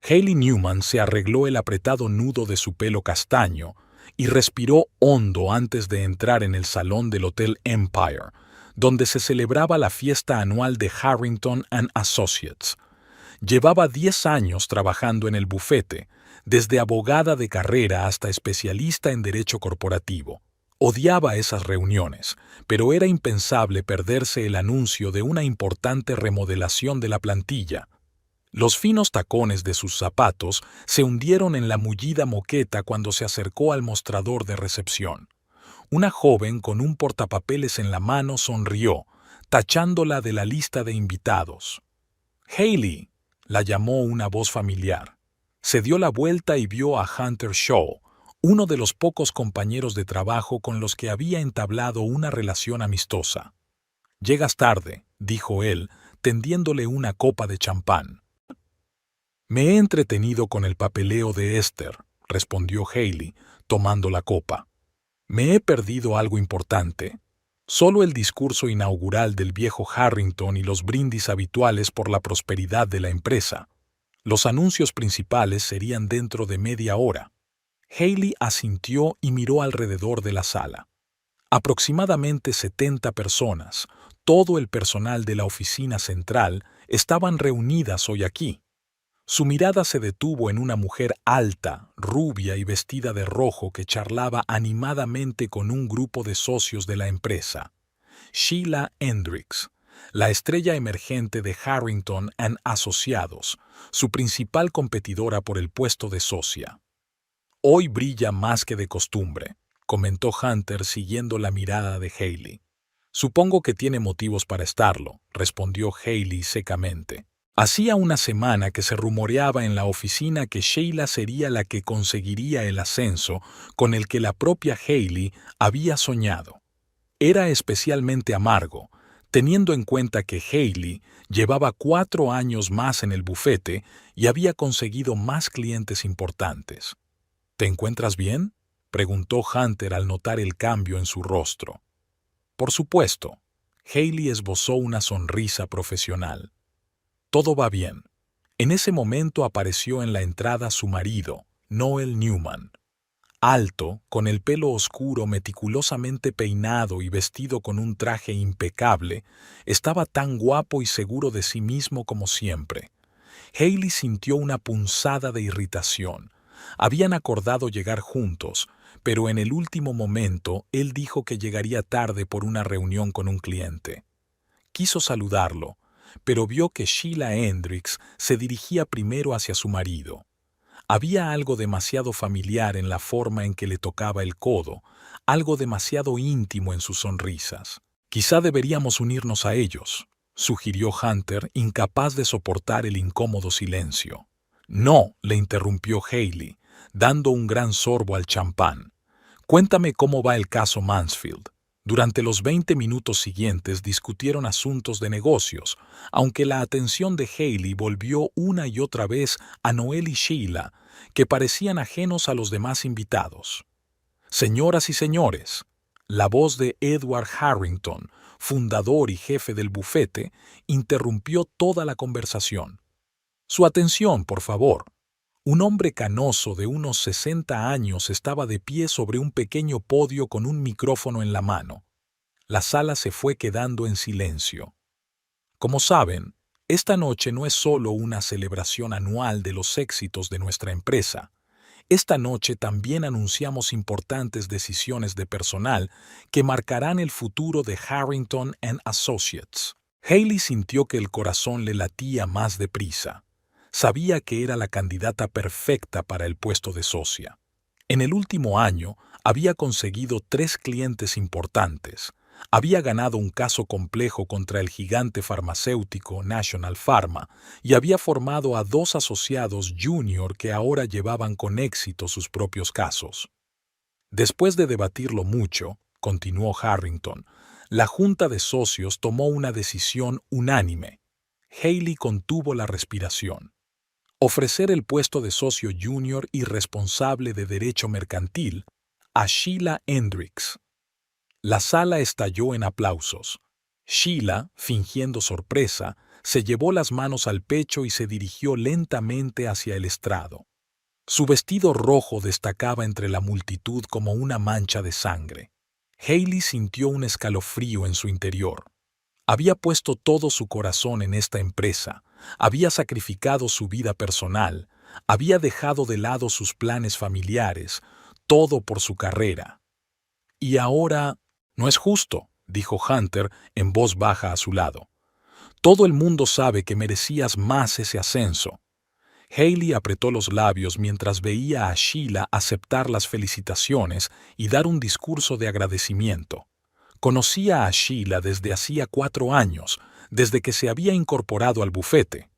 Hayley Newman se arregló el apretado nudo de su pelo castaño y respiró hondo antes de entrar en el salón del Hotel Empire, donde se celebraba la fiesta anual de Harrington and Associates. Llevaba 10 años trabajando en el bufete, desde abogada de carrera hasta especialista en derecho corporativo. Odiaba esas reuniones, pero era impensable perderse el anuncio de una importante remodelación de la plantilla. Los finos tacones de sus zapatos se hundieron en la mullida moqueta cuando se acercó al mostrador de recepción. Una joven con un portapapeles en la mano sonrió, tachándola de la lista de invitados. «Hayley», la llamó una voz familiar. Se dio la vuelta y vio a Hunter Shaw, uno de los pocos compañeros de trabajo con los que había entablado una relación amistosa. «Llegas tarde», dijo él, tendiéndole una copa de champán. «Me he entretenido con el papeleo de Esther», respondió Hayley, tomando la copa. «Me he perdido algo importante. Solo el discurso inaugural del viejo Harrington y los brindis habituales por la prosperidad de la empresa. Los anuncios principales serían dentro de media hora». Hayley asintió y miró alrededor de la sala. Aproximadamente 70 personas, todo el personal de la oficina central, estaban reunidas hoy aquí. Su mirada se detuvo en una mujer alta, rubia y vestida de rojo que charlaba animadamente con un grupo de socios de la empresa. Sheila Hendricks, la estrella emergente de Harrington and Asociados, su principal competidora por el puesto de socia. «Hoy brilla más que de costumbre», comentó Hunter siguiendo la mirada de Hayley. «Supongo que tiene motivos para estarlo», respondió Hayley secamente. Hacía una semana que se rumoreaba en la oficina que Sheila sería la que conseguiría el ascenso con el que la propia Hayley había soñado. Era especialmente amargo, teniendo en cuenta que Hayley llevaba 4 años más en el bufete y había conseguido más clientes importantes. «¿Te encuentras bien?», preguntó Hunter al notar el cambio en su rostro. «Por supuesto». Hayley esbozó una sonrisa profesional. «Todo va bien». En ese momento apareció en la entrada su marido, Noel Newman. Alto, con el pelo oscuro meticulosamente peinado y vestido con un traje impecable, estaba tan guapo y seguro de sí mismo como siempre. Hayley sintió una punzada de irritación. Habían acordado llegar juntos, pero en el último momento él dijo que llegaría tarde por una reunión con un cliente. Quiso saludarlo, pero vio que Sheila Hendricks se dirigía primero hacia su marido. Había algo demasiado familiar en la forma en que le tocaba el codo, algo demasiado íntimo en sus sonrisas. «Quizá deberíamos unirnos a ellos», sugirió Hunter, incapaz de soportar el incómodo silencio. «No», le interrumpió Hayley, dando un gran sorbo al champán. «Cuéntame cómo va el caso Mansfield». Durante los 20 minutos siguientes discutieron asuntos de negocios, aunque la atención de Hayley volvió una y otra vez a Noel y Sheila, que parecían ajenos a los demás invitados. «Señoras y señores», la voz de Edward Harrington, fundador y jefe del bufete, interrumpió toda la conversación. «Su atención, por favor». Un hombre canoso de unos 60 años estaba de pie sobre un pequeño podio con un micrófono en la mano. La sala se fue quedando en silencio. «Como saben, esta noche no es solo una celebración anual de los éxitos de nuestra empresa. Esta noche también anunciamos importantes decisiones de personal que marcarán el futuro de Harrington and Associates». Hayley sintió que el corazón le latía más deprisa. Sabía que era la candidata perfecta para el puesto de socia. En el último año había conseguido 3 clientes importantes. Había ganado un caso complejo contra el gigante farmacéutico National Pharma y había formado a 2 asociados junior que ahora llevaban con éxito sus propios casos. Después de debatirlo mucho, continuó Harrington, la junta de socios tomó una decisión unánime. Hayley contuvo la respiración. Ofrecer el puesto de socio junior y responsable de derecho mercantil a Sheila Hendricks. La sala estalló en aplausos. Sheila, fingiendo sorpresa, se llevó las manos al pecho y se dirigió lentamente hacia el estrado. Su vestido rojo destacaba entre la multitud como una mancha de sangre. Hailey sintió un escalofrío en su interior. Había puesto todo su corazón en esta empresa, había sacrificado su vida personal, había dejado de lado sus planes familiares, todo por su carrera. Y ahora, no es justo, dijo Hunter en voz baja a su lado. Todo el mundo sabe que merecías más ese ascenso. Hailey apretó los labios mientras veía a Sheila aceptar las felicitaciones y dar un discurso de agradecimiento. Conocía a Sheila desde hacía 4 años, desde que se había incorporado al bufete.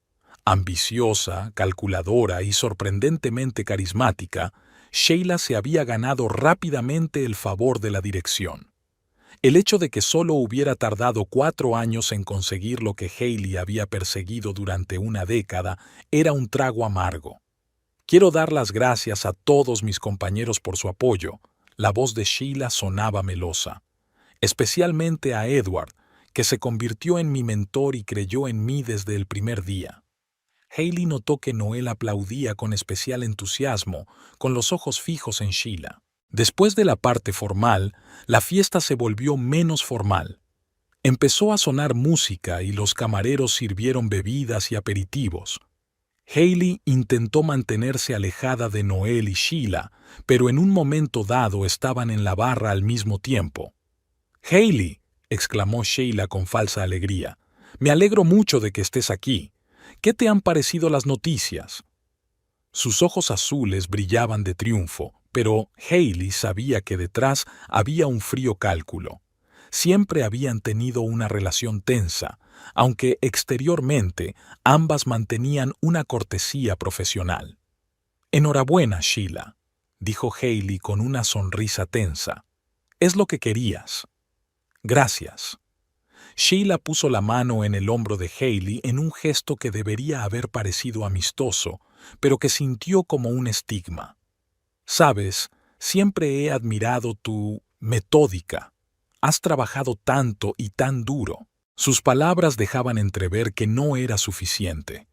Ambiciosa, calculadora y sorprendentemente carismática, Sheila se había ganado rápidamente el favor de la dirección. El hecho de que solo hubiera tardado 4 años en conseguir lo que Hailey había perseguido durante una década era un trago amargo. Quiero dar las gracias a todos mis compañeros por su apoyo. La voz de Sheila sonaba melosa. Especialmente a Edward, que se convirtió en mi mentor y creyó en mí desde el primer día. Hailey notó que Noel aplaudía con especial entusiasmo, con los ojos fijos en Sheila. Después de la parte formal, la fiesta se volvió menos formal. Empezó a sonar música y los camareros sirvieron bebidas y aperitivos. Hailey intentó mantenerse alejada de Noel y Sheila, pero en un momento dado estaban en la barra al mismo tiempo. «Hailey», exclamó Sheila con falsa alegría, «me alegro mucho de que estés aquí. ¿Qué te han parecido las noticias?» Sus ojos azules brillaban de triunfo, pero Hailey sabía que detrás había un frío cálculo. Siempre habían tenido una relación tensa, aunque exteriormente ambas mantenían una cortesía profesional. «Enhorabuena, Sheila», dijo Hailey con una sonrisa tensa. «Es lo que querías». «Gracias». Sheila puso la mano en el hombro de Hailey en un gesto que debería haber parecido amistoso, pero que sintió como un estigma. «Sabes, siempre he admirado tu metódica. Has trabajado tanto y tan duro». Sus palabras dejaban entrever que no era suficiente.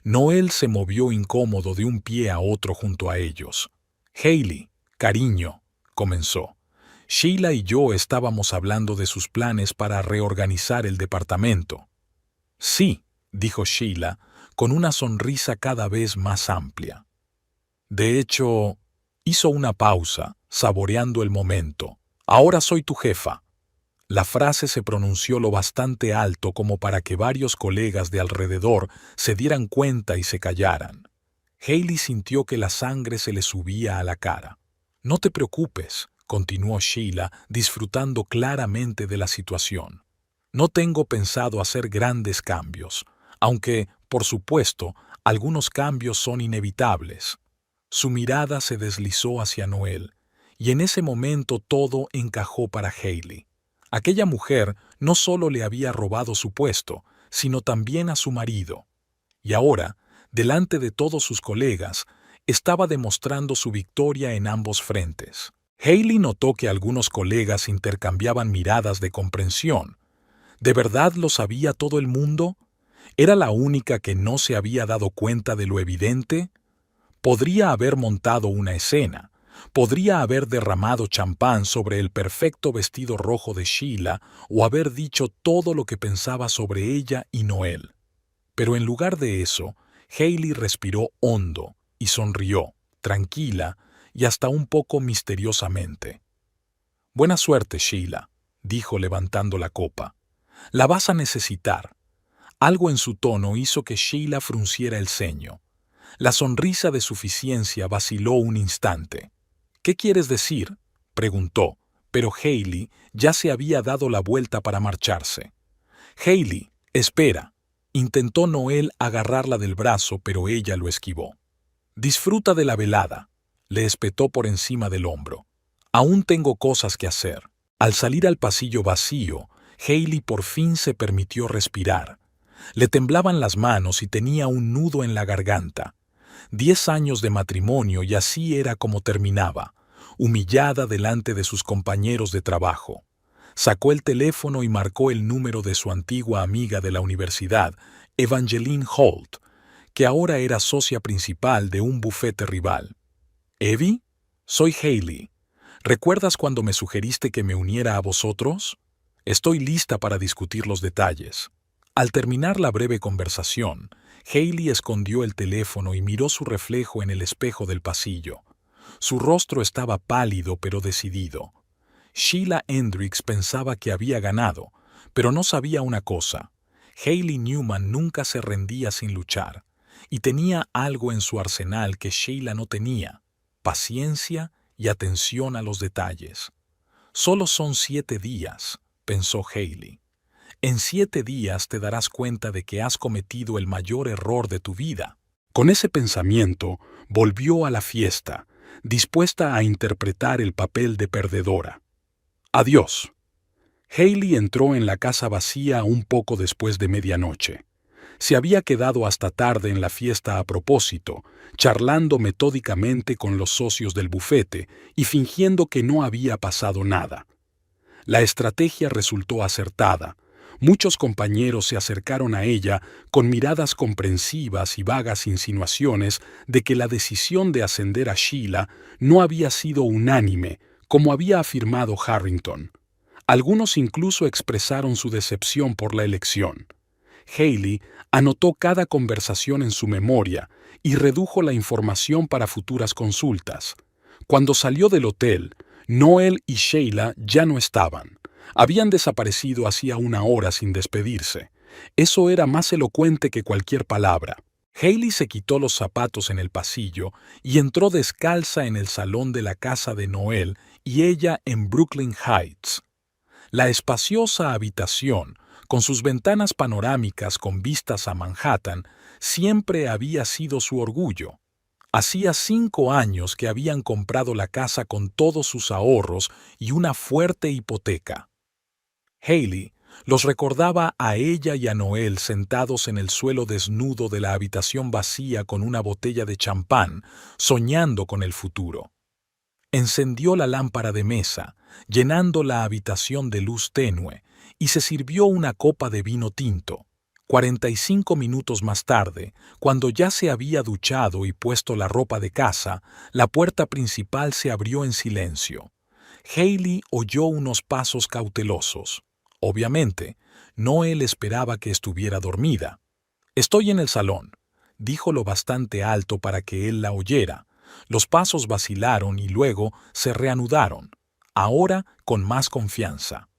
Noel se movió incómodo de un pie a otro junto a ellos. «Hailey, cariño», comenzó. «Sheila y yo estábamos hablando de sus planes para reorganizar el departamento». «Sí», dijo Sheila, con una sonrisa cada vez más amplia. «De hecho», hizo una pausa, saboreando el momento. «Ahora soy tu jefa». La frase se pronunció lo bastante alto como para que varios colegas de alrededor se dieran cuenta y se callaran. Hailey sintió que la sangre se le subía a la cara. «No te preocupes», continuó Sheila, disfrutando claramente de la situación. «No tengo pensado hacer grandes cambios, aunque, por supuesto, algunos cambios son inevitables». Su mirada se deslizó hacia Noel, y en ese momento todo encajó para Hailey. Aquella mujer no solo le había robado su puesto, sino también a su marido. Y ahora, delante de todos sus colegas, estaba demostrando su victoria en ambos frentes. Hailey notó que algunos colegas intercambiaban miradas de comprensión. ¿De verdad lo sabía todo el mundo? ¿Era la única que no se había dado cuenta de lo evidente? Podría haber montado una escena. Podría haber derramado champán sobre el perfecto vestido rojo de Sheila o haber dicho todo lo que pensaba sobre ella y Noel. Pero en lugar de eso, Hailey respiró hondo y sonrió, tranquila y hasta un poco misteriosamente. «Buena suerte, Sheila», dijo levantando la copa. «La vas a necesitar». Algo en su tono hizo que Sheila frunciera el ceño. La sonrisa de suficiencia vaciló un instante. «¿Qué quieres decir?», preguntó, pero Hailey ya se había dado la vuelta para marcharse. «Hailey, espera», intentó Noel agarrarla del brazo, pero ella lo esquivó. «Disfruta de la velada», le espetó por encima del hombro. «Aún tengo cosas que hacer». Al salir al pasillo vacío, Hailey por fin se permitió respirar. Le temblaban las manos y tenía un nudo en la garganta. 10 años de matrimonio y así era como terminaba, humillada delante de sus compañeros de trabajo. Sacó el teléfono y marcó el número de su antigua amiga de la universidad, Evangeline Holt, que ahora era socia principal de un bufete rival. «Evie, soy Hailey. ¿Recuerdas cuando me sugeriste que me uniera a vosotros? Estoy lista para discutir los detalles». Al terminar la breve conversación, Hailey escondió el teléfono y miró su reflejo en el espejo del pasillo. Su rostro estaba pálido pero decidido. Sheila Hendricks pensaba que había ganado, pero no sabía una cosa. Hailey Newman nunca se rendía sin luchar, y tenía algo en su arsenal que Sheila no tenía: paciencia y atención a los detalles. «Solo son 7 días», pensó Hailey. «En 7 días te darás cuenta de que has cometido el mayor error de tu vida». Con ese pensamiento, volvió a la fiesta, dispuesta a interpretar el papel de perdedora. «Adiós». Hailey entró en la casa vacía un poco después de medianoche. Se había quedado hasta tarde en la fiesta a propósito, charlando metódicamente con los socios del bufete y fingiendo que no había pasado nada. La estrategia resultó acertada. Muchos compañeros se acercaron a ella con miradas comprensivas y vagas insinuaciones de que la decisión de ascender a Sheila no había sido unánime, como había afirmado Harrington. Algunos incluso expresaron su decepción por la elección. Hailey anotó cada conversación en su memoria y redujo la información para futuras consultas. Cuando salió del hotel, Noel y Sheila ya no estaban. Habían desaparecido hacía una hora sin despedirse. Eso era más elocuente que cualquier palabra. Hailey se quitó los zapatos en el pasillo y entró descalza en el salón de la casa de Noel y ella en Brooklyn Heights. La espaciosa habitación, con sus ventanas panorámicas con vistas a Manhattan, siempre había sido su orgullo. Hacía 5 años que habían comprado la casa con todos sus ahorros y una fuerte hipoteca. Hailey los recordaba a ella y a Noel sentados en el suelo desnudo de la habitación vacía con una botella de champán, soñando con el futuro. Encendió la lámpara de mesa, llenando la habitación de luz tenue, y se sirvió una copa de vino tinto. 45 minutos más tarde, cuando ya se había duchado y puesto la ropa de casa, la puerta principal se abrió en silencio. Hailey oyó unos pasos cautelosos. Obviamente, Noel esperaba que estuviera dormida. «Estoy en el salón», dijo lo bastante alto para que él la oyera. Los pasos vacilaron y luego se reanudaron, ahora con más confianza.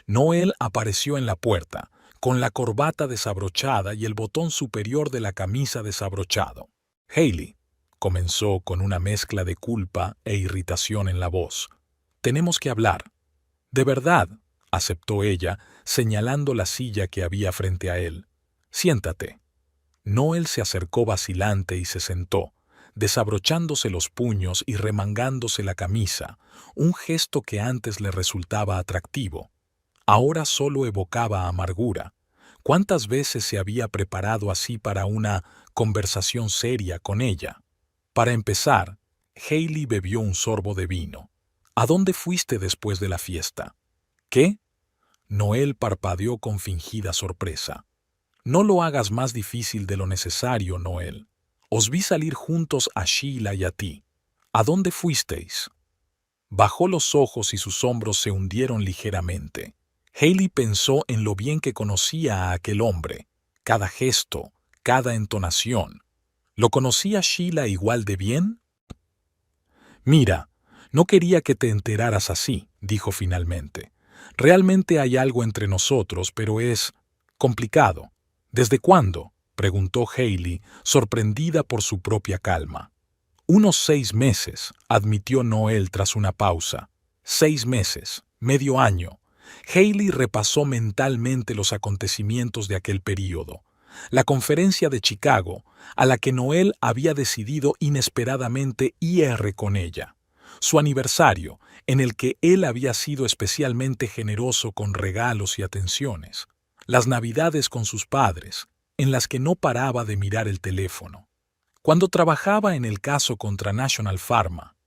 Noel apareció en la puerta, con la corbata desabrochada y el botón superior de la camisa desabrochado. «Hailey», comenzó con una mezcla de culpa e irritación en la voz, «tenemos que hablar». «De verdad», aceptó ella, señalando la silla que había frente a él. «Siéntate». Noel se acercó vacilante y se sentó, desabrochándose los puños y remangándose la camisa, un gesto que antes le resultaba atractivo. Ahora solo evocaba amargura. ¿Cuántas veces se había preparado así para una conversación seria con ella? Para empezar, Hailey bebió un sorbo de vino. «¿A dónde fuiste después de la fiesta?» «¿Qué?» Noel parpadeó con fingida sorpresa. «No lo hagas más difícil de lo necesario, Noel. Os vi salir juntos a Sheila y a ti. ¿A dónde fuisteis?» Bajó los ojos y sus hombros se hundieron ligeramente. Hailey pensó en lo bien que conocía a aquel hombre, cada gesto, cada entonación. ¿Lo conocía Sheila igual de bien? «Mira, no quería que te enteraras así», dijo finalmente. «Realmente hay algo entre nosotros, pero es complicado». «¿Desde cuándo?», preguntó Hailey, sorprendida por su propia calma. «Unos 6 meses», admitió Noel tras una pausa. 6 meses, medio año. Hailey repasó mentalmente los acontecimientos de aquel período. La conferencia de Chicago, a la que Noel había decidido inesperadamente ir con ella. Su aniversario, en el que él había sido especialmente generoso con regalos y atenciones. Las navidades con sus padres, en las que no paraba de mirar el teléfono. Cuando trabajaba en el caso contra National Pharma,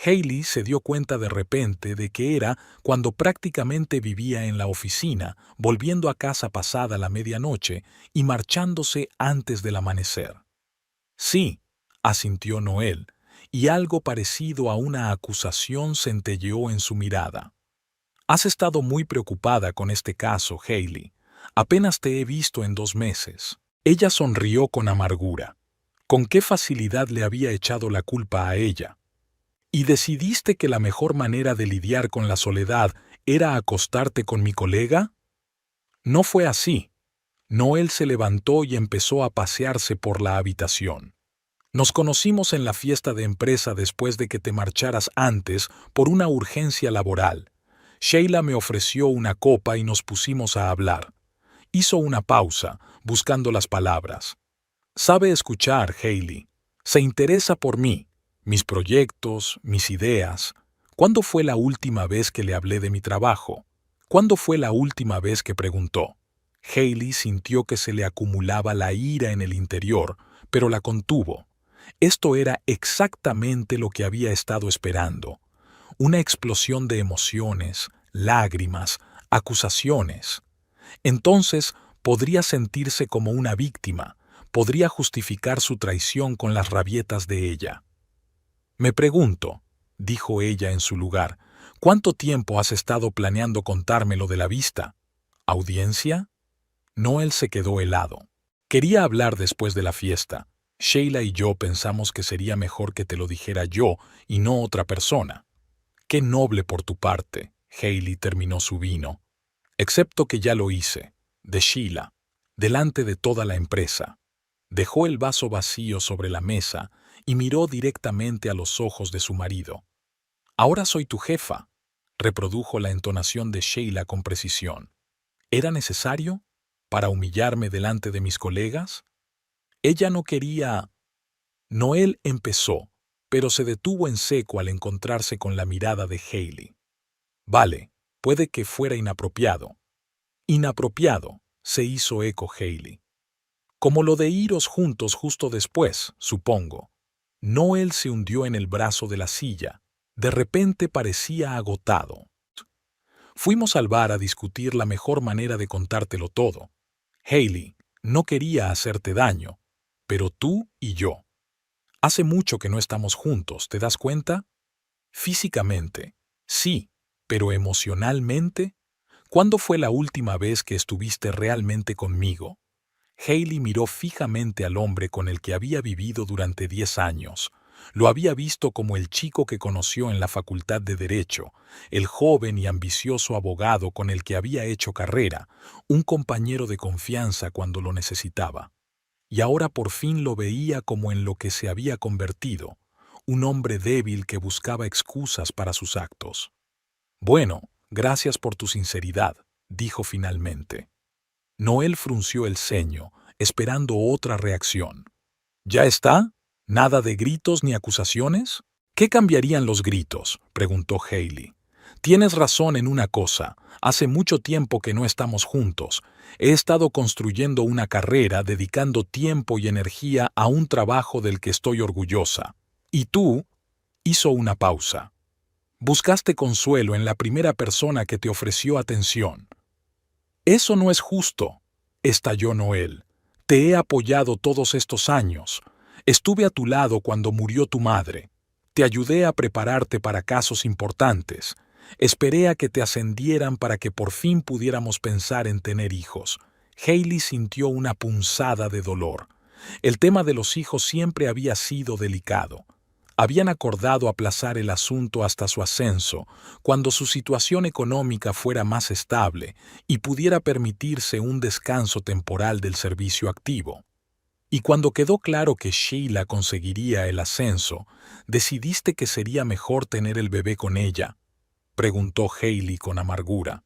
Hailey se dio cuenta de repente de que era cuando prácticamente vivía en la oficina, volviendo a casa pasada la medianoche y marchándose antes del amanecer. Sí, asintió Noel, y algo parecido a una acusación centelleó en su mirada. Has estado muy preocupada con este caso, Hailey. Apenas te he visto en 2 meses. Ella sonrió con amargura. ¿Con qué facilidad le había echado la culpa a ella? ¿Y decidiste que la mejor manera de lidiar con la soledad era acostarte con mi colega? No fue así. Noel se levantó y empezó a pasearse por la habitación. Nos conocimos en la fiesta de empresa después de que te marcharas antes por una urgencia laboral. Sheila me ofreció una copa y nos pusimos a hablar. Hizo una pausa, buscando las palabras. Sabe escuchar, Hailey. Se interesa por mí, mis proyectos, mis ideas. ¿Cuándo fue la última vez que le hablé de mi trabajo? ¿Cuándo fue la última vez que preguntó? Hailey sintió que se le acumulaba la ira en el interior, pero la contuvo. Esto era exactamente lo que había estado esperando. Una explosión de emociones, lágrimas, acusaciones. Entonces podría sentirse como una víctima, podría justificar su traición con las rabietas de ella. Me pregunto, dijo ella en su lugar, ¿cuánto tiempo has estado planeando contarme lo de la vista? ¿Audiencia? Noel se quedó helado. Quería hablar después de la fiesta. Sheila y yo pensamos que sería mejor que te lo dijera yo y no otra persona. Qué noble por tu parte. Hailey terminó su vino. Excepto que ya lo hice, de Sheila, delante de toda la empresa. Dejó el vaso vacío sobre la mesa y miró directamente a los ojos de su marido. Ahora soy tu jefa, reprodujo la entonación de Sheila con precisión. ¿Era necesario? ¿Para humillarme delante de mis colegas? Ella no quería... Noel empezó, pero se detuvo en seco al encontrarse con la mirada de Hailey. Vale, puede que fuera inapropiado. Inapropiado, se hizo eco Hailey. Como lo de iros juntos justo después, supongo. Noel se hundió en el brazo de la silla. De repente parecía agotado. Fuimos al bar a discutir la mejor manera de contártelo todo. Hailey, no quería hacerte daño, pero tú y yo. Hace mucho que no estamos juntos, ¿te das cuenta? Físicamente, sí, pero emocionalmente, ¿cuándo fue la última vez que estuviste realmente conmigo? Hailey miró fijamente al hombre con el que había vivido durante 10 años. Lo había visto como el chico que conoció en la Facultad de Derecho, el joven y ambicioso abogado con el que había hecho carrera, un compañero de confianza cuando lo necesitaba. Y ahora por fin lo veía como en lo que se había convertido, un hombre débil que buscaba excusas para sus actos. Bueno, gracias por tu sinceridad, dijo finalmente. Noel frunció el ceño, esperando otra reacción. ¿Ya está? ¿Nada de gritos ni acusaciones? ¿Qué cambiarían los gritos?, preguntó Hailey. Tienes razón en una cosa. Hace mucho tiempo que no estamos juntos. He estado construyendo una carrera, dedicando tiempo y energía a un trabajo del que estoy orgullosa. Y tú, hizo una pausa. Buscaste consuelo en la primera persona que te ofreció atención. Eso no es justo, estalló Noel. Te he apoyado todos estos años. Estuve a tu lado cuando murió tu madre. Te ayudé a prepararte para casos importantes. Esperé a que te ascendieran para que por fin pudiéramos pensar en tener hijos. Hailey sintió una punzada de dolor. El tema de los hijos siempre había sido delicado. Habían acordado aplazar el asunto hasta su ascenso, cuando su situación económica fuera más estable y pudiera permitirse un descanso temporal del servicio activo. Y cuando quedó claro que Sheila conseguiría el ascenso, ¿decidiste que sería mejor tener el bebé con ella?, preguntó Hailey con amargura.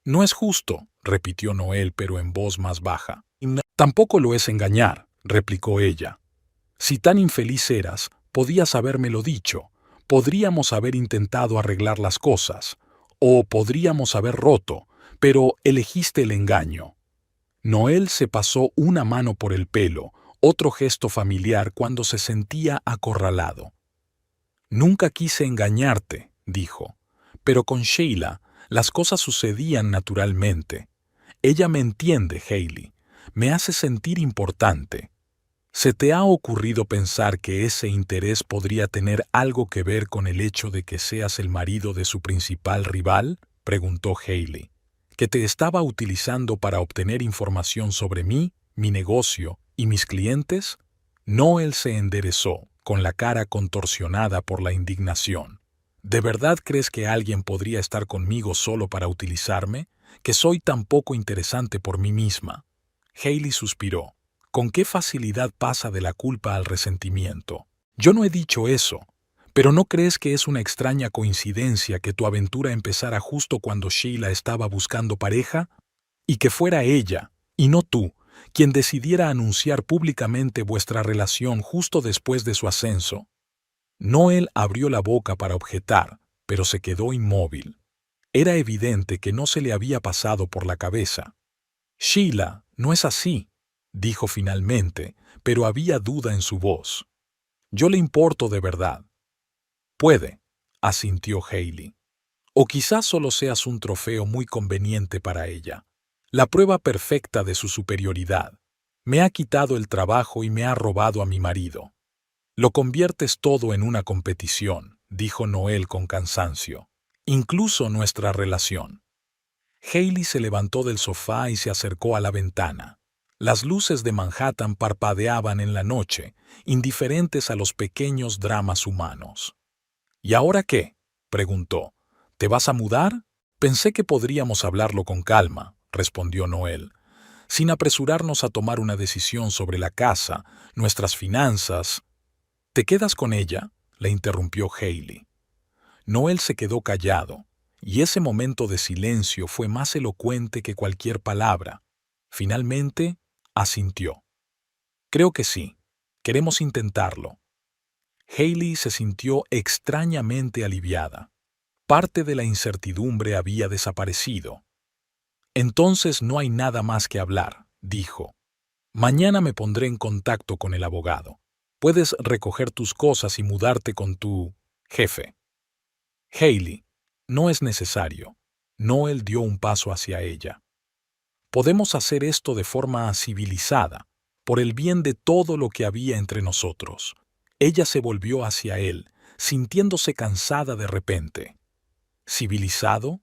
No es justo, repitió Noel, pero en voz más baja. Tampoco lo es engañar, replicó ella. Si tan infeliz eras, podías habérmelo dicho. Podríamos haber intentado arreglar las cosas, o podríamos haber roto, pero elegiste el engaño. Noel se pasó una mano por el pelo, otro gesto familiar cuando se sentía acorralado. Nunca quise engañarte, dijo, pero con Sheila las cosas sucedían naturalmente. Ella me entiende, Hailey, me hace sentir importante. ¿Se te ha ocurrido pensar que ese interés podría tener algo que ver con el hecho de que seas el marido de su principal rival?, preguntó Hailey. ¿Que te estaba utilizando para obtener información sobre mí, mi negocio y mis clientes? Noel se enderezó, con la cara contorsionada por la indignación. ¿De verdad crees que alguien podría estar conmigo solo para utilizarme? ¿Que soy tan poco interesante por mí misma? Hailey suspiró. ¿Con qué facilidad pasa de la culpa al resentimiento? Yo no he dicho eso. ¿Pero no crees que es una extraña coincidencia que tu aventura empezara justo cuando Sheila estaba buscando pareja? Y que fuera ella, y no tú, quien decidiera anunciar públicamente vuestra relación justo después de su ascenso. Noel abrió la boca para objetar, pero se quedó inmóvil. Era evidente que no se le había pasado por la cabeza. Sheila, no es así, dijo finalmente, pero había duda en su voz. Yo le importo de verdad. Puede, asintió Hailey. O quizás solo seas un trofeo muy conveniente para ella. La prueba perfecta de su superioridad. Me ha quitado el trabajo y me ha robado a mi marido. Lo conviertes todo en una competición, dijo Noel con cansancio. Incluso nuestra relación. Hailey se levantó del sofá y se acercó a la ventana. Las luces de Manhattan parpadeaban en la noche, indiferentes a los pequeños dramas humanos. ¿Y ahora qué?, preguntó. ¿Te vas a mudar? Pensé que podríamos hablarlo con calma, respondió Noel, sin apresurarnos a tomar una decisión sobre la casa, nuestras finanzas. ¿Te quedas con ella?, le interrumpió Hailey. Noel se quedó callado, y ese momento de silencio fue más elocuente que cualquier palabra. Finalmente, asintió. Creo que sí. Queremos intentarlo. Hailey se sintió extrañamente aliviada. Parte de la incertidumbre había desaparecido. Entonces no hay nada más que hablar, dijo. Mañana me pondré en contacto con el abogado. Puedes recoger tus cosas y mudarte con tu jefe. Hailey, no es necesario. Noel dio un paso hacia ella. Podemos hacer esto de forma civilizada, por el bien de todo lo que había entre nosotros. Ella se volvió hacia él, sintiéndose cansada de repente. ¿Civilizado?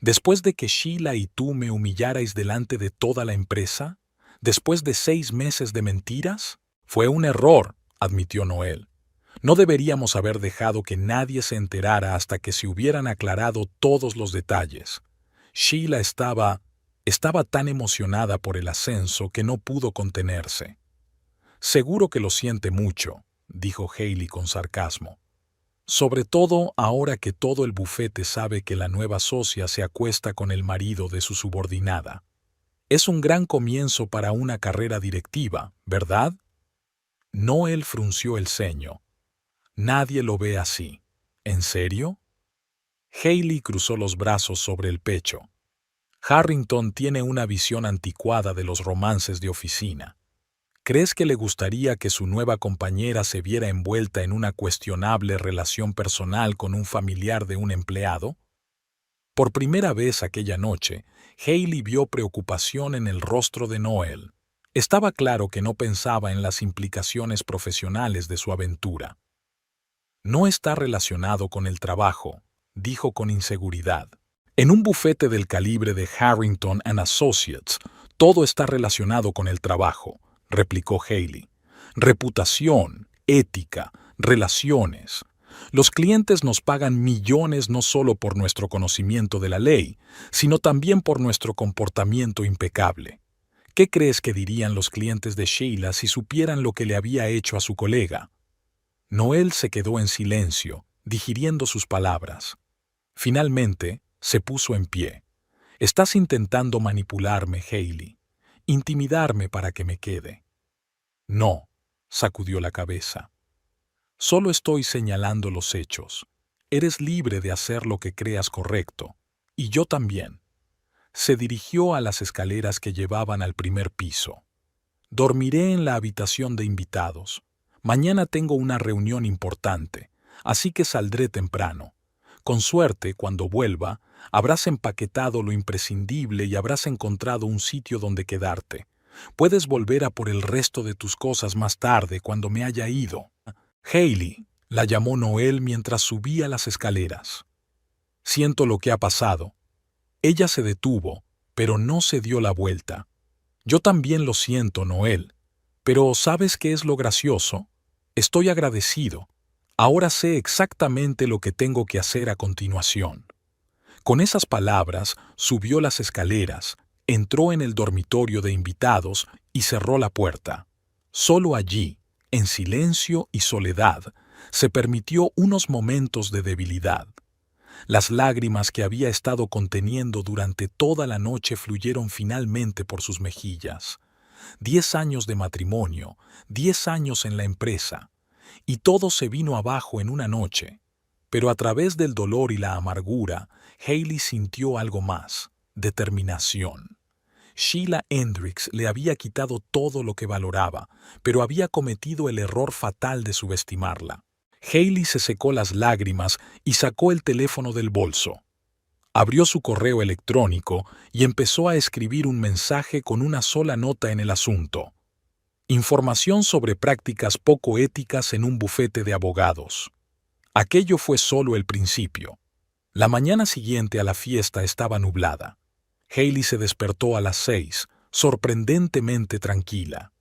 ¿Después de que Sheila y tú me humillarais delante de toda la empresa? ¿Después de 6 meses de mentiras? Fue un error, admitió Noel. No deberíamos haber dejado que nadie se enterara hasta que se hubieran aclarado todos los detalles. Sheila estaba tan emocionada por el ascenso que no pudo contenerse. Seguro que lo siente mucho, dijo Hailey con sarcasmo. Sobre todo ahora que todo el bufete sabe que la nueva socia se acuesta con el marido de su subordinada. Es un gran comienzo para una carrera directiva, ¿verdad? Noel frunció el ceño. Nadie lo ve así. ¿En serio? Hailey cruzó los brazos sobre el pecho. Harrington tiene una visión anticuada de los romances de oficina. ¿Crees que le gustaría que su nueva compañera se viera envuelta en una cuestionable relación personal con un familiar de un empleado? Por primera vez aquella noche, Hailey vio preocupación en el rostro de Noel. Estaba claro que no pensaba en las implicaciones profesionales de su aventura. No está relacionado con el trabajo, dijo con inseguridad. En un bufete del calibre de Harrington and Associates, todo está relacionado con el trabajo, replicó Hailey. Reputación, ética, relaciones. Los clientes nos pagan millones no solo por nuestro conocimiento de la ley, sino también por nuestro comportamiento impecable. ¿Qué crees que dirían los clientes de Sheila si supieran lo que le había hecho a su colega? Noel se quedó en silencio, digiriendo sus palabras. Finalmente, se puso en pie. Estás intentando manipularme, Hailey. Intimidarme para que me quede. No, sacudió la cabeza. Solo estoy señalando los hechos. Eres libre de hacer lo que creas correcto. Y yo también. Se dirigió a las escaleras que llevaban al primer piso. Dormiré en la habitación de invitados. Mañana tengo una reunión importante, así que saldré temprano. Con suerte, cuando vuelva, habrás empaquetado lo imprescindible y habrás encontrado un sitio donde quedarte. Puedes volver a por el resto de tus cosas más tarde, cuando me haya ido. Hailey, la llamó Noel mientras subía las escaleras. Siento lo que ha pasado. Ella se detuvo, pero no se dio la vuelta. Yo también lo siento, Noel. Pero ¿sabes qué es lo gracioso? Estoy agradecido. Ahora sé exactamente lo que tengo que hacer a continuación. Con esas palabras, subió las escaleras, entró en el dormitorio de invitados y cerró la puerta. Solo allí, en silencio y soledad, se permitió unos momentos de debilidad. Las lágrimas que había estado conteniendo durante toda la noche fluyeron finalmente por sus mejillas. 10 años de matrimonio, 10 años en la empresa, y todo se vino abajo en una noche. Pero a través del dolor y la amargura, Hailey sintió algo más: determinación. Sheila Hendricks le había quitado todo lo que valoraba, pero había cometido el error fatal de subestimarla. Hailey se secó las lágrimas y sacó el teléfono del bolso. Abrió su correo electrónico y empezó a escribir un mensaje con una sola nota en el asunto: información sobre prácticas poco éticas en un bufete de abogados. Aquello fue solo el principio. La mañana siguiente a la fiesta estaba nublada. Hailey se despertó a las 6, sorprendentemente tranquila.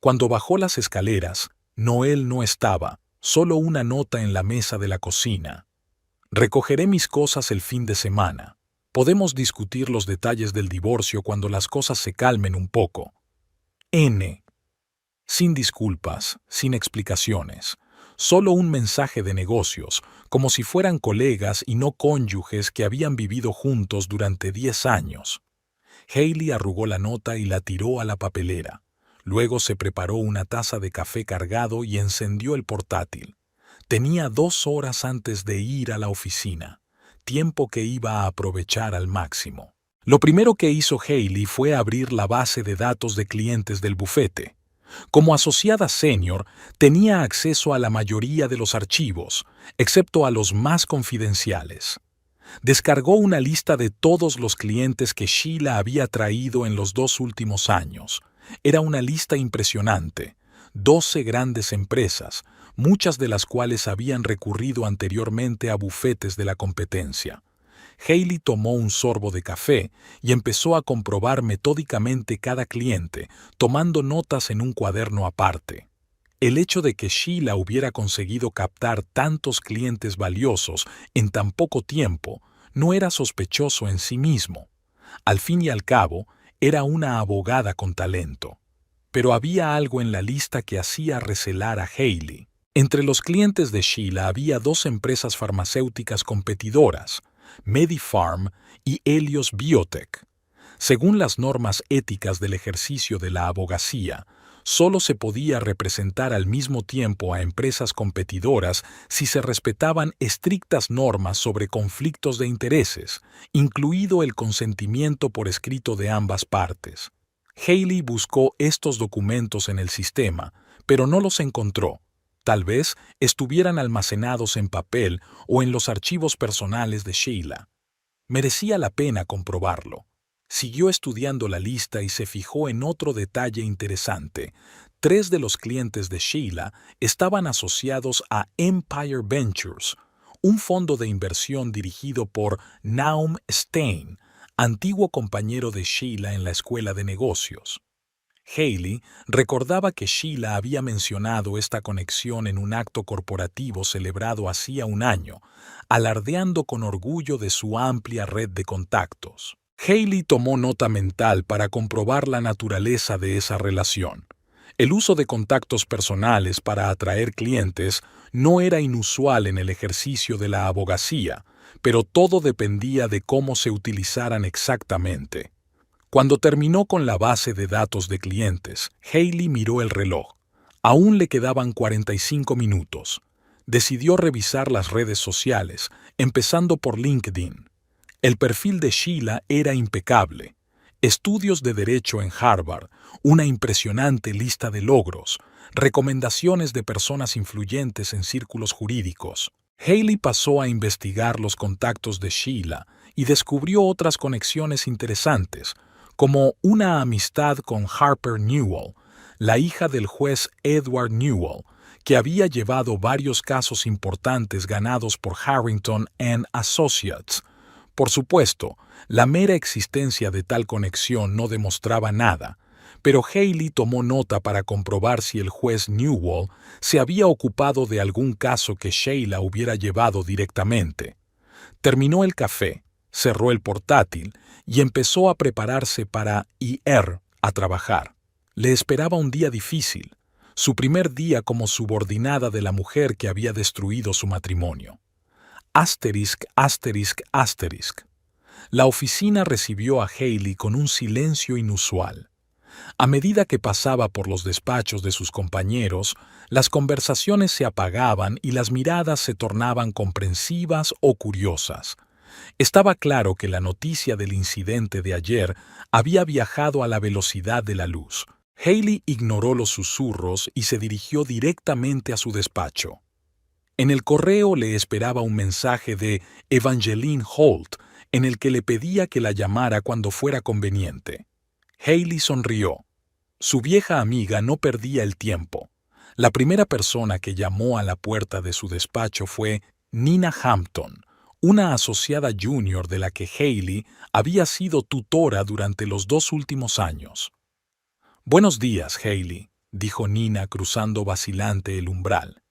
Cuando bajó las escaleras, Noel no estaba, solo una nota en la mesa de la cocina. Recogeré mis cosas el fin de semana. Podemos discutir los detalles del divorcio cuando las cosas se calmen un poco. N. Sin disculpas, sin explicaciones. Solo un mensaje de negocios, como si fueran colegas y no cónyuges que habían vivido juntos durante 10 años. Hailey arrugó la nota y la tiró a la papelera. Luego se preparó una taza de café cargado y encendió el portátil. Tenía 2 horas antes de ir a la oficina, tiempo que iba a aprovechar al máximo. Lo primero que hizo Hailey fue abrir la base de datos de clientes del bufete. Como asociada senior, tenía acceso a la mayoría de los archivos, excepto a los más confidenciales. Descargó una lista de todos los clientes que Sheila había traído en los 2 últimos años. Era una lista impresionante: 12 grandes empresas, muchas de las cuales habían recurrido anteriormente a bufetes de la competencia. Hailey tomó un sorbo de café y empezó a comprobar metódicamente cada cliente, tomando notas en un cuaderno aparte. El hecho de que Sheila hubiera conseguido captar tantos clientes valiosos en tan poco tiempo no era sospechoso en sí mismo. Al fin y al cabo, era una abogada con talento. Pero había algo en la lista que hacía recelar a Hailey. Entre los clientes de Sheila había 2 empresas farmacéuticas competidoras, MediPharm y Helios Biotech. Según las normas éticas del ejercicio de la abogacía, solo se podía representar al mismo tiempo a empresas competidoras si se respetaban estrictas normas sobre conflictos de intereses, incluido el consentimiento por escrito de ambas partes. Hailey buscó estos documentos en el sistema, pero no los encontró. Tal vez estuvieran almacenados en papel o en los archivos personales de Sheila. Merecía la pena comprobarlo. Siguió estudiando la lista y se fijó en otro detalle interesante. 3 de los clientes de Sheila estaban asociados a Empire Ventures, un fondo de inversión dirigido por Naum Stein, antiguo compañero de Sheila en la escuela de negocios. Hailey recordaba que Sheila había mencionado esta conexión en un acto corporativo celebrado hacía un año, alardeando con orgullo de su amplia red de contactos. Hailey tomó nota mental para comprobar la naturaleza de esa relación. El uso de contactos personales para atraer clientes no era inusual en el ejercicio de la abogacía, pero todo dependía de cómo se utilizaran exactamente. Cuando terminó con la base de datos de clientes, Hailey miró el reloj. Aún le quedaban 45 minutos. Decidió revisar las redes sociales, empezando por LinkedIn. El perfil de Sheila era impecable. Estudios de Derecho en Harvard, una impresionante lista de logros, recomendaciones de personas influyentes en círculos jurídicos. Haley pasó a investigar los contactos de Sheila y descubrió otras conexiones interesantes, como una amistad con Harper Newell, la hija del juez Edward Newell, que había llevado varios casos importantes ganados por Harrington and Associates. Por supuesto, la mera existencia de tal conexión no demostraba nada, pero Haley tomó nota para comprobar si el juez Newell se había ocupado de algún caso que Sheila hubiera llevado directamente. Terminó el café, cerró el portátil y empezó a prepararse para ir a trabajar. Le esperaba un día difícil, su primer día como subordinada de la mujer que había destruido su matrimonio. Asterisk, asterisk, asterisk. La oficina recibió a Haley con un silencio inusual. A medida que pasaba por los despachos de sus compañeros, las conversaciones se apagaban y las miradas se tornaban comprensivas o curiosas. Estaba claro que la noticia del incidente de ayer había viajado a la velocidad de la luz. Haley ignoró los susurros y se dirigió directamente a su despacho. En el correo le esperaba un mensaje de Evangeline Holt en el que le pedía que la llamara cuando fuera conveniente. Haley sonrió. Su vieja amiga no perdía el tiempo. La primera persona que llamó a la puerta de su despacho fue Nina Hampton, una asociada junior de la que Haley había sido tutora durante los 2 últimos años. «Buenos días, Haley», dijo Nina cruzando vacilante el umbral.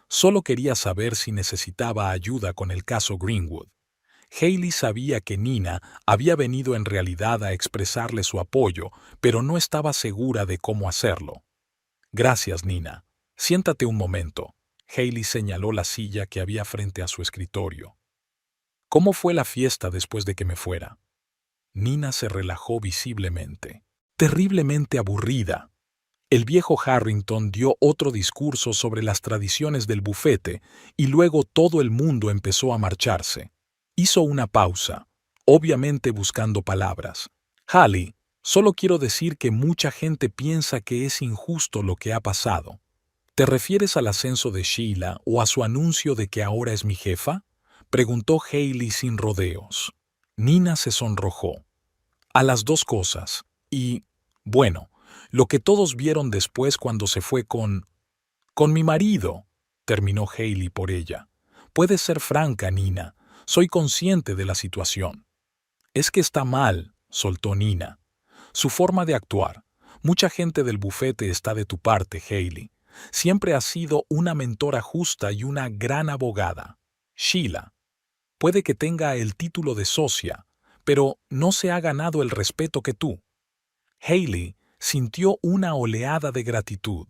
Solo quería saber si necesitaba ayuda con el caso Greenwood. Haley sabía que Nina había venido en realidad a expresarle su apoyo, pero no estaba segura de cómo hacerlo. «Gracias, Nina. Siéntate un momento». Haley señaló la silla que había frente a su escritorio. «¿Cómo fue la fiesta después de que me fuera?» Nina se relajó visiblemente. Terriblemente aburrida. El viejo Harrington dio otro discurso sobre las tradiciones del bufete y luego todo el mundo empezó a marcharse. Hizo una pausa, obviamente buscando palabras. «Haley, solo quiero decir que mucha gente piensa que es injusto lo que ha pasado. ¿Te refieres al ascenso de Sheila o a su anuncio de que ahora es mi jefa?», preguntó Haley sin rodeos. Nina se sonrojó. «A las 2 cosas. Y, bueno, lo que todos vieron después cuando se fue con mi marido», terminó Haley por ella. «Puedes ser franca, Nina. Soy consciente de la situación». «Es que está mal», soltó Nina. «Su forma de actuar. Mucha gente del bufete está de tu parte, Haley. Siempre has sido una mentora justa y una gran abogada. Sheila. Puede que tenga el título de socia, pero no se ha ganado el respeto que tú». Haley sintió una oleada de gratitud.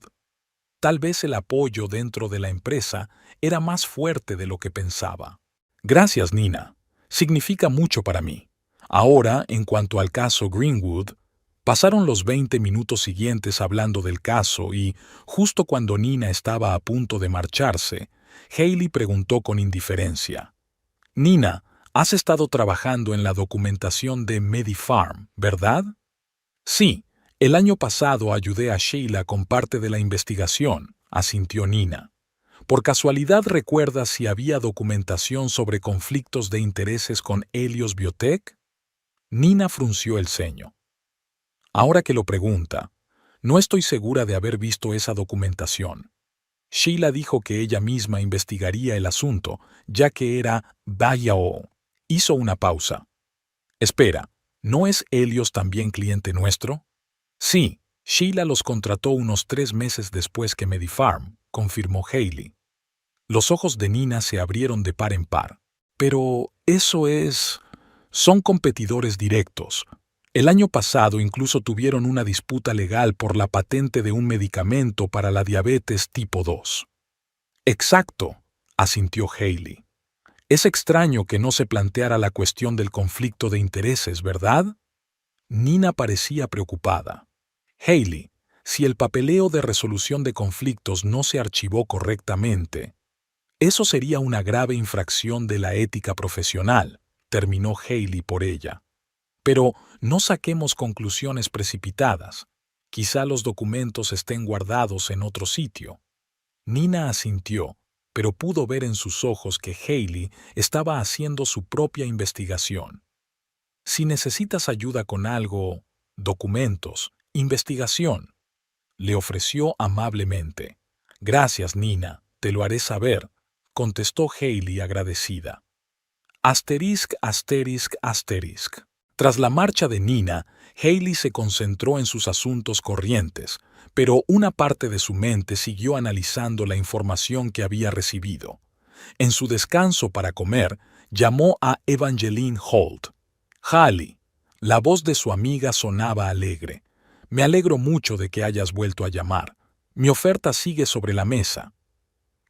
Tal vez el apoyo dentro de la empresa era más fuerte de lo que pensaba. «Gracias, Nina. Significa mucho para mí». Ahora, en cuanto al caso Greenwood, pasaron los 20 minutos siguientes hablando del caso y, justo cuando Nina estaba a punto de marcharse, Haley preguntó con indiferencia. «Nina, has estado trabajando en la documentación de MediPharm, ¿verdad?» «Sí, el año pasado ayudé a Sheila con parte de la investigación», asintió Nina. «¿Por casualidad recuerdas si había documentación sobre conflictos de intereses con Helios Biotech?» Nina frunció el ceño. «Ahora que lo pregunta, no estoy segura de haber visto esa documentación. Sheila dijo que ella misma investigaría el asunto, ya que era Bayao». Hizo una pausa. «Espera, ¿no es Helios también cliente nuestro?» «Sí, Sheila los contrató unos 3 meses después que MediPharm», confirmó Haley. Los ojos de Nina se abrieron de par en par. «Pero eso es... son competidores directos. El año pasado incluso tuvieron una disputa legal por la patente de un medicamento para la diabetes tipo 2. «Exacto», asintió Haley. «Es extraño que no se planteara la cuestión del conflicto de intereses, ¿verdad?» Nina parecía preocupada. «Haley, si el papeleo de resolución de conflictos no se archivó correctamente, eso sería una grave infracción de la ética profesional», terminó Haley por ella. «Pero no saquemos conclusiones precipitadas. Quizá los documentos estén guardados en otro sitio. Nina asintió, pero pudo ver en sus ojos que Hailey estaba haciendo su propia investigación. Si necesitas ayuda con algo, documentos, investigación, le ofreció amablemente. Gracias, Nina, te lo haré saber, contestó Hailey agradecida. Asterisk, asterisk, asterisk. Tras la marcha de Nina, Hailey se concentró en sus asuntos corrientes, pero una parte de su mente siguió analizando la información que había recibido. En su descanso para comer, llamó a Evangeline Holt. Hallie, la voz de su amiga sonaba alegre. Me alegro mucho de que hayas vuelto a llamar. Mi oferta sigue sobre la mesa.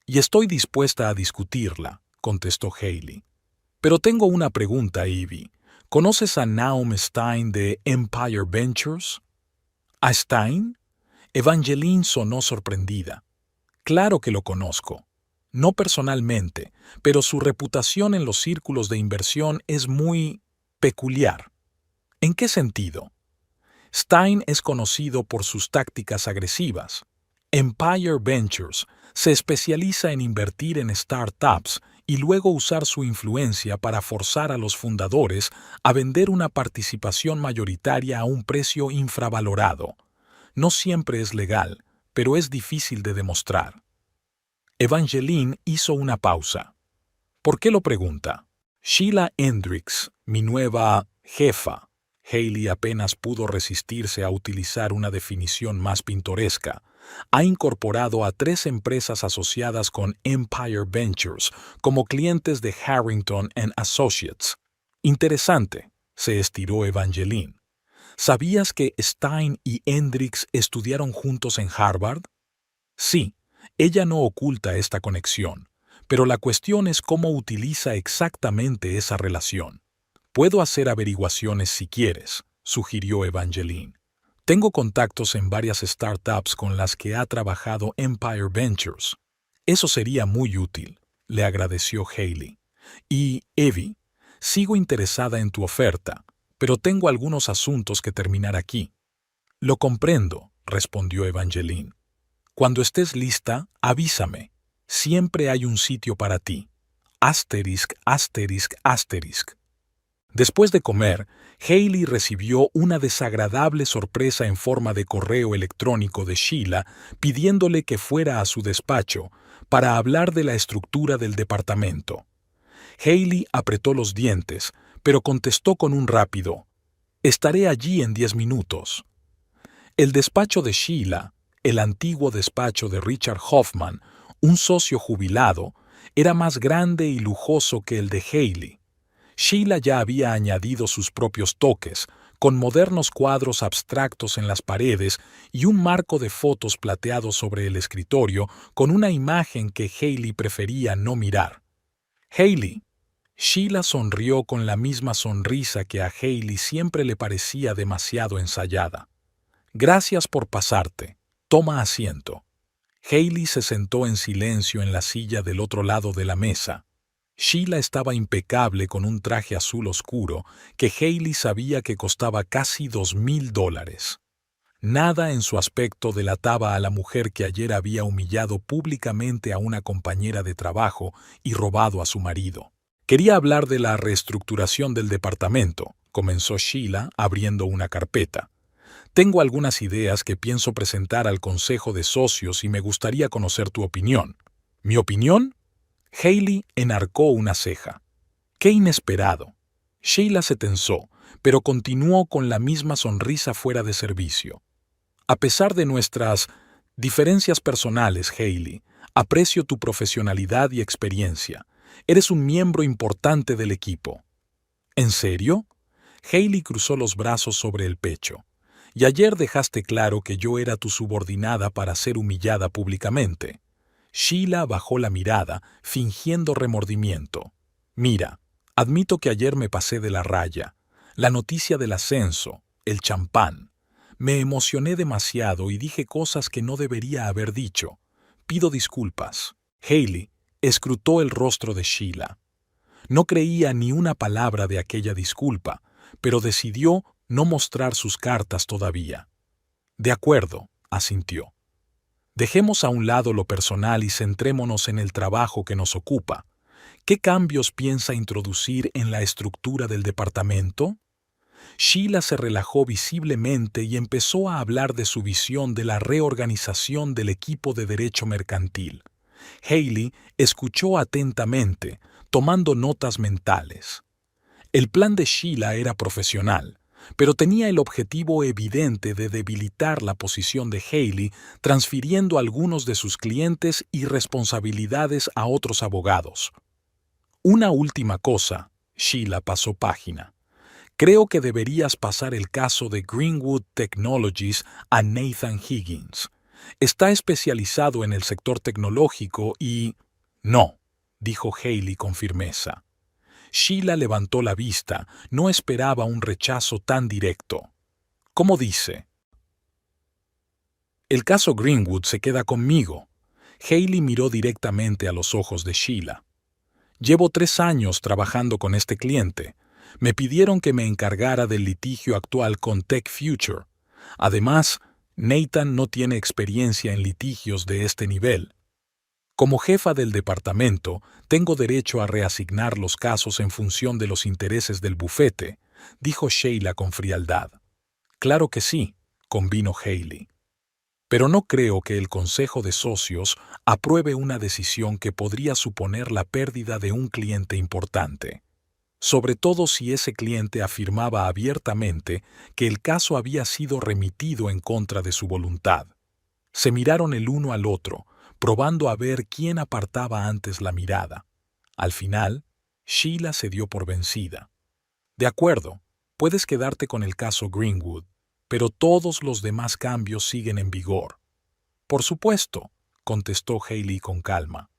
Y estoy dispuesta a discutirla, contestó Hailey. Pero tengo una pregunta, Evie. ¿Conoces a Naomi Stein de Empire Ventures? ¿A Stein? Evangeline sonó sorprendida. Claro que lo conozco. No personalmente, pero su reputación en los círculos de inversión es muy peculiar. ¿En qué sentido? Stein es conocido por sus tácticas agresivas. Empire Ventures se especializa en invertir en startups y luego usar su influencia para forzar a los fundadores a vender una participación mayoritaria a un precio infravalorado. No siempre es legal, pero es difícil de demostrar. Evangeline hizo una pausa. ¿Por qué lo pregunta? Sheila Hendricks, mi nueva jefa. Hailey apenas pudo resistirse a utilizar una definición más pintoresca. Ha incorporado a 3 empresas asociadas con Empire Ventures como clientes de Harrington & Associates. Interesante, se estiró Evangeline. ¿Sabías que Stein y Hendricks estudiaron juntos en Harvard? Sí, ella no oculta esta conexión, pero la cuestión es cómo utiliza exactamente esa relación. Puedo hacer averiguaciones si quieres, sugirió Evangeline. Tengo contactos en varias startups con las que ha trabajado Empire Ventures. Eso sería muy útil, le agradeció Hailey. Y, Evie, sigo interesada en tu oferta, pero tengo algunos asuntos que terminar aquí. Lo comprendo, respondió Evangeline. Cuando estés lista, avísame. Siempre hay un sitio para ti. Asterisk, asterisk, asterisk. Después de comer, Hailey recibió una desagradable sorpresa en forma de correo electrónico de Sheila pidiéndole que fuera a su despacho para hablar de la estructura del departamento. Hailey apretó los dientes, pero contestó con un rápido: «Estaré allí en 10 minutos». El despacho de Sheila, el antiguo despacho de Richard Hoffman, un socio jubilado, era más grande y lujoso que el de Hailey. Sheila ya había añadido sus propios toques, con modernos cuadros abstractos en las paredes y un marco de fotos plateado sobre el escritorio con una imagen que Hailey prefería no mirar. «Hailey». Sheila sonrió con la misma sonrisa que a Hailey siempre le parecía demasiado ensayada. «Gracias por pasarte. Toma asiento». Hailey se sentó en silencio en la silla del otro lado de la mesa. Sheila estaba impecable con un traje azul oscuro que Hailey sabía que costaba casi $2,000. Nada en su aspecto delataba a la mujer que ayer había humillado públicamente a una compañera de trabajo y robado a su marido. «Quería hablar de la reestructuración del departamento», comenzó Sheila abriendo una carpeta. «Tengo algunas ideas que pienso presentar al Consejo de Socios y me gustaría conocer tu opinión». «¿Mi opinión?» Hailey enarcó una ceja. ¡Qué inesperado! Sheila se tensó, pero continuó con la misma sonrisa fuera de servicio. «A pesar de nuestras diferencias personales, Hailey, aprecio tu profesionalidad y experiencia. Eres un miembro importante del equipo». «¿En serio?» Hailey cruzó los brazos sobre el pecho. «Y ayer dejaste claro que yo era tu subordinada para ser humillada públicamente». Sheila bajó la mirada, fingiendo remordimiento. «Mira, admito que ayer me pasé de la raya. La noticia del ascenso, el champán. Me emocioné demasiado y dije cosas que no debería haber dicho. Pido disculpas». Hailey escrutó el rostro de Sheila. No creía ni una palabra de aquella disculpa, pero decidió no mostrar sus cartas todavía. De acuerdo, asintió. Dejemos a un lado lo personal y centrémonos en el trabajo que nos ocupa. ¿Qué cambios piensa introducir en la estructura del departamento? Sheila se relajó visiblemente y empezó a hablar de su visión de la reorganización del equipo de derecho mercantil. Hailey escuchó atentamente, tomando notas mentales. El plan de Sheila era profesional, pero tenía el objetivo evidente de debilitar la posición de Hailey, transfiriendo algunos de sus clientes y responsabilidades a otros abogados. Una última cosa, Sheila pasó página. Creo que deberías pasar el caso de Greenwood Technologies a Nathan Higgins. Está especializado en el sector tecnológico y... No, dijo Hailey con firmeza. Sheila levantó la vista, no esperaba un rechazo tan directo. ¿Cómo dice? El caso Greenwood se queda conmigo. Hailey miró directamente a los ojos de Sheila. Llevo 3 años trabajando con este cliente. Me pidieron que me encargara del litigio actual con Tech Future. Además, Nathan no tiene experiencia en litigios de este nivel. Como jefa del departamento, tengo derecho a reasignar los casos en función de los intereses del bufete, dijo Sheila con frialdad. Claro que sí, convino Hailey. Pero no creo que el Consejo de Socios apruebe una decisión que podría suponer la pérdida de un cliente importante. Sobre todo si ese cliente afirmaba abiertamente que el caso había sido remitido en contra de su voluntad. Se miraron el uno al otro, probando a ver quién apartaba antes la mirada. Al final, Sheila se dio por vencida. De acuerdo, puedes quedarte con el caso Greenwood, pero todos los demás cambios siguen en vigor. Por supuesto, contestó Hailey con calma.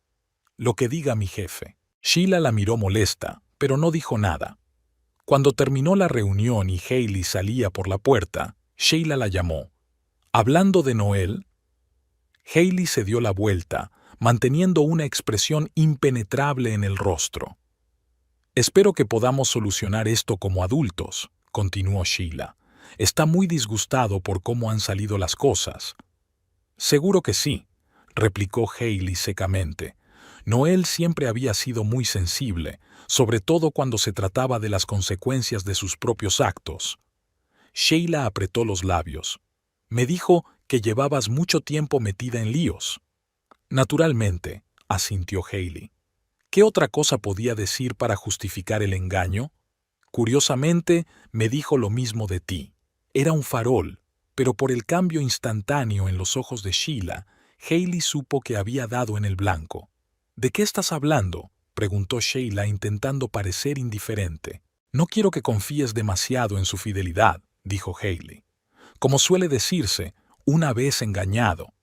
Lo que diga mi jefe. Sheila la miró molesta, pero no dijo nada. Cuando terminó la reunión y Hailey salía por la puerta, Sheila la llamó. Hablando de Noel, Hailey se dio la vuelta, manteniendo una expresión impenetrable en el rostro. Espero que podamos solucionar esto como adultos, continuó Sheila. Está muy disgustado por cómo han salido las cosas. Seguro que sí, replicó Hailey secamente. Noel siempre había sido muy sensible, sobre todo cuando se trataba de las consecuencias de sus propios actos. Sheila apretó los labios. Me dijo que llevabas mucho tiempo metida en líos. Naturalmente, asintió Hailey. ¿Qué otra cosa podía decir para justificar el engaño? Curiosamente, me dijo lo mismo de ti. Era un farol, pero por el cambio instantáneo en los ojos de Sheila, Hailey supo que había dado en el blanco. ¿De qué estás hablando?, preguntó Sheila intentando parecer indiferente. No quiero que confíes demasiado en su fidelidad, dijo Hailey. Como suele decirse, una vez engañado.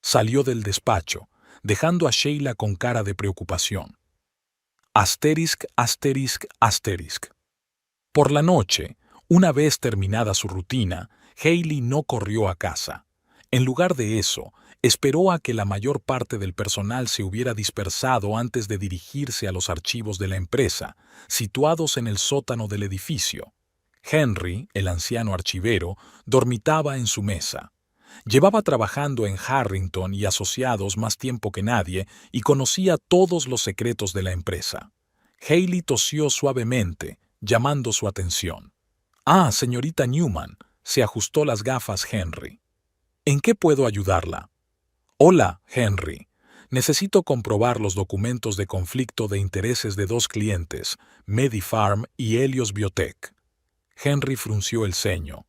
Salió del despacho, dejando a Sheila con cara de preocupación. Asterisk, asterisk, asterisk. Por la noche, una vez terminada su rutina, Hailey no corrió a casa. En lugar de eso, esperó a que la mayor parte del personal se hubiera dispersado antes de dirigirse a los archivos de la empresa, situados en el sótano del edificio. Henry, el anciano archivero, dormitaba en su mesa. Llevaba trabajando en Harrington y Asociados más tiempo que nadie y conocía todos los secretos de la empresa. Hailey tosió suavemente, llamando su atención. «Ah, señorita Newman», se ajustó las gafas Henry. «¿En qué puedo ayudarla?» «Hola, Henry. Necesito comprobar los documentos de conflicto de intereses de 2 clientes, MediPharm y Helios Biotech». Henry frunció el ceño.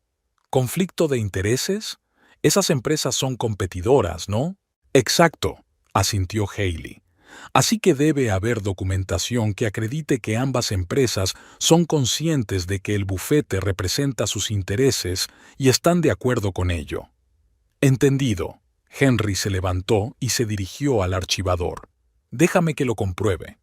¿Conflicto de intereses? Esas empresas son competidoras, ¿no? Exacto, asintió Hailey. Así que debe haber documentación que acredite que ambas empresas son conscientes de que el bufete representa sus intereses y están de acuerdo con ello. Entendido. Henry se levantó y se dirigió al archivador. Déjame que lo compruebe.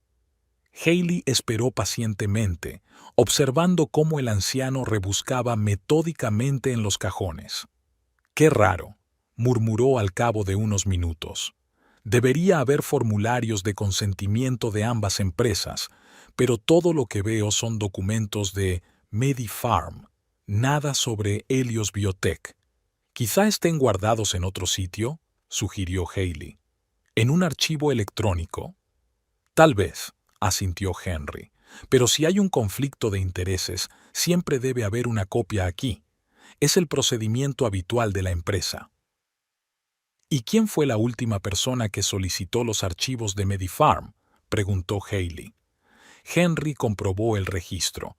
Hailey esperó pacientemente, observando cómo el anciano rebuscaba metódicamente en los cajones. «Qué raro», murmuró al cabo de unos minutos. «Debería haber formularios de consentimiento de ambas empresas, pero todo lo que veo son documentos de MediPharm, nada sobre Helios Biotech. Quizá estén guardados en otro sitio, sugirió Haley. ¿En un archivo electrónico? Tal vez, asintió Henry. Pero si hay un conflicto de intereses, siempre debe haber una copia aquí. Es el procedimiento habitual de la empresa. ¿Y quién fue la última persona que solicitó los archivos de Medifarm?, preguntó Haley. Henry comprobó el registro.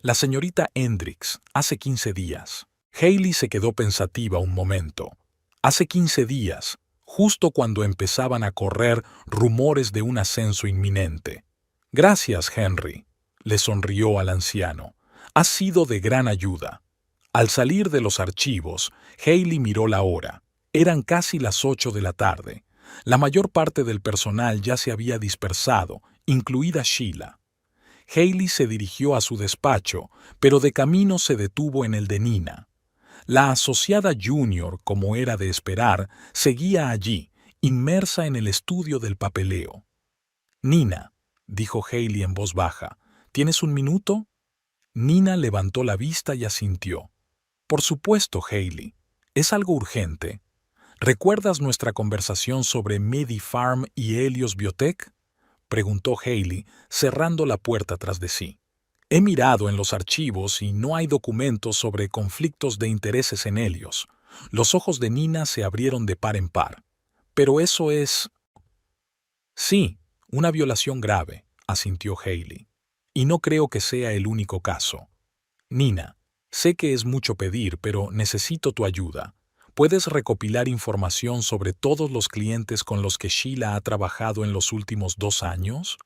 La señorita Hendricks, hace 15 días. Haley se quedó pensativa un momento. Hace 15 días, justo cuando empezaban a correr rumores de un ascenso inminente. Gracias, Henry, le sonrió al anciano. Has sido de gran ayuda. Al salir de los archivos, Haley miró la hora. Eran casi las 8 de la tarde. La mayor parte del personal ya se había dispersado, incluida Sheila. Haley se dirigió a su despacho, pero de camino se detuvo en el de Nina. La asociada junior, como era de esperar, seguía allí, inmersa en el estudio del papeleo. «Nina», dijo Haley en voz baja, «¿tienes un minuto?» Nina levantó la vista y asintió. «Por supuesto, Haley. ¿Es algo urgente? ¿Recuerdas nuestra conversación sobre Medifarm y Helios Biotech?», preguntó Haley, cerrando la puerta tras de sí. «He mirado en los archivos y no hay documentos sobre conflictos de intereses en Helios». Los ojos de Nina se abrieron de par en par. «Pero eso es...» «Sí, una violación grave», asintió Haley. «Y no creo que sea el único caso. Nina, sé que es mucho pedir, pero necesito tu ayuda. ¿Puedes recopilar información sobre todos los clientes con los que Sheila ha trabajado en los últimos 2 años?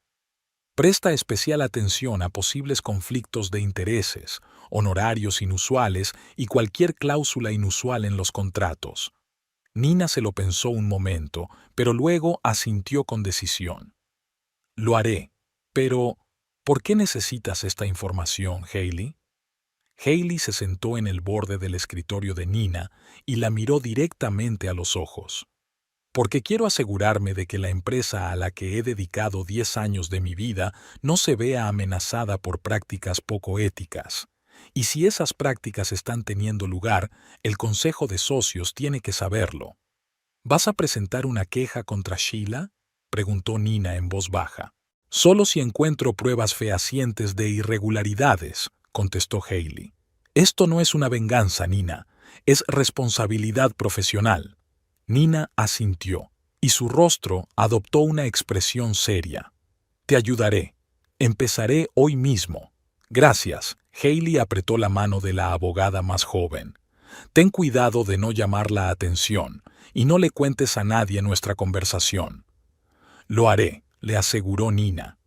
Presta especial atención a posibles conflictos de intereses, honorarios inusuales y cualquier cláusula inusual en los contratos». Nina se lo pensó un momento, pero luego asintió con decisión. «Lo haré. Pero, ¿por qué necesitas esta información, Haley?» Haley se sentó en el borde del escritorio de Nina y la miró directamente a los ojos. «Porque quiero asegurarme de que la empresa a la que he dedicado 10 años de mi vida no se vea amenazada por prácticas poco éticas. Y si esas prácticas están teniendo lugar, el Consejo de Socios tiene que saberlo». «¿Vas a presentar una queja contra Sheila?», preguntó Nina en voz baja. «Solo si encuentro pruebas fehacientes de irregularidades», contestó Haley. «Esto no es una venganza, Nina. Es responsabilidad profesional». Nina asintió, y su rostro adoptó una expresión seria. «Te ayudaré. Empezaré hoy mismo». «Gracias». Haley apretó la mano de la abogada más joven. «Ten cuidado de no llamar la atención, y no le cuentes a nadie nuestra conversación». «Lo haré», le aseguró Nina.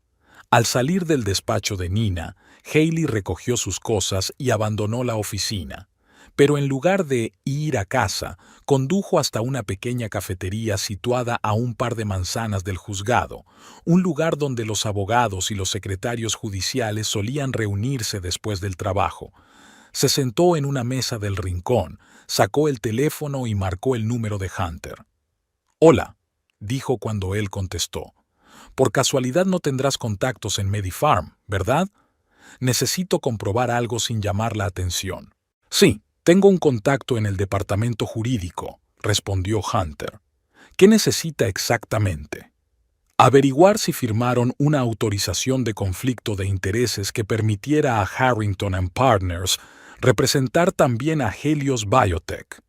Al salir del despacho de Nina, Haley recogió sus cosas y abandonó la oficina. Pero en lugar de ir a casa, condujo hasta una pequeña cafetería situada a un par de manzanas del juzgado, un lugar donde los abogados y los secretarios judiciales solían reunirse después del trabajo. Se sentó en una mesa del rincón, sacó el teléfono y marcó el número de Hunter. «Hola», dijo cuando él contestó. «Por casualidad no tendrás contactos en Medifarm, ¿verdad? Necesito comprobar algo sin llamar la atención». «Sí, tengo un contacto en el departamento jurídico», respondió Hunter. «¿Qué necesita exactamente?» «Averiguar si firmaron una autorización de conflicto de intereses que permitiera a Harrington and Partners representar también a Helios Biotech».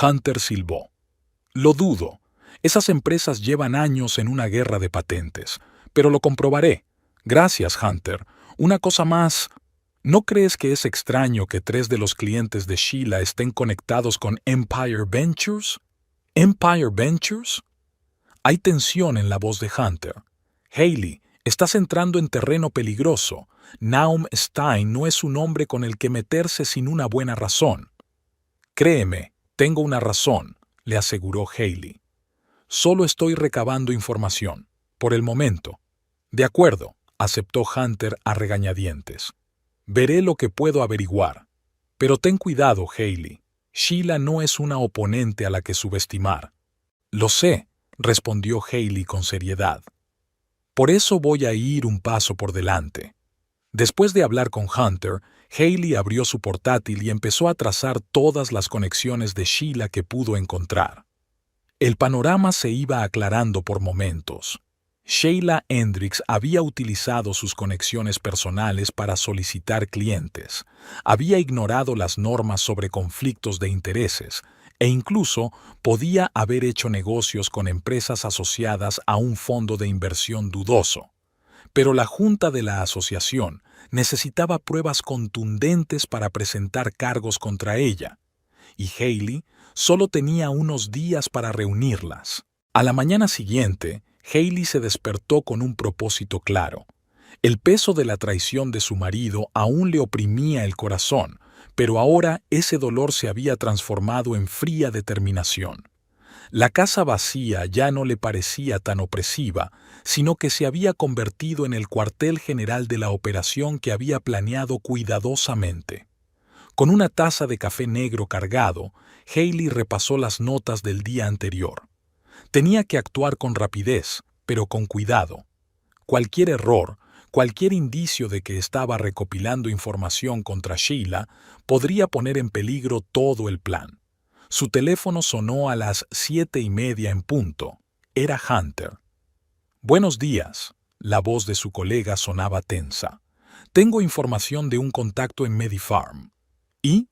Hunter silbó. «Lo dudo. Esas empresas llevan años en una guerra de patentes, pero lo comprobaré. Gracias, Hunter. Una cosa más. ¿No crees que es extraño que 3 de los clientes de Sheila estén conectados con Empire Ventures? ¿Empire Ventures?» Hay tensión en la voz de Hunter. «Haley, estás entrando en terreno peligroso. Naum Stein no es un hombre con el que meterse sin una buena razón». «Créeme, tengo una razón», le aseguró Haley. «Solo estoy recabando información, por el momento». «De acuerdo», aceptó Hunter a regañadientes. «Veré lo que puedo averiguar. Pero ten cuidado, Haley. Sheila no es una oponente a la que subestimar». «Lo sé», respondió Haley con seriedad. «Por eso voy a ir un paso por delante. Después de hablar con Hunter, Hailey abrió su portátil y empezó a trazar todas las conexiones de Sheila que pudo encontrar. El panorama se iba aclarando por momentos. Sheila Hendricks había utilizado sus conexiones personales para solicitar clientes, había ignorado las normas sobre conflictos de intereses e incluso podía haber hecho negocios con empresas asociadas a un fondo de inversión dudoso. Pero la junta de la asociación necesitaba pruebas contundentes para presentar cargos contra ella, y Hailey solo tenía unos días para reunirlas. A la mañana siguiente, Hailey se despertó con un propósito claro. El peso de la traición de su marido aún le oprimía el corazón, pero ahora ese dolor se había transformado en fría determinación. La casa vacía ya no le parecía tan opresiva, sino que se había convertido en el cuartel general de la operación que había planeado cuidadosamente. Con una taza de café negro cargado, Hailey repasó las notas del día anterior. Tenía que actuar con rapidez, pero con cuidado. Cualquier error, cualquier indicio de que estaba recopilando información contra Sheila, podría poner en peligro todo el plan. Su teléfono sonó a las 7:30 en punto. Era Hunter. «Buenos días», la voz de su colega sonaba tensa. «Tengo información de un contacto en Medifarm». ¿Y?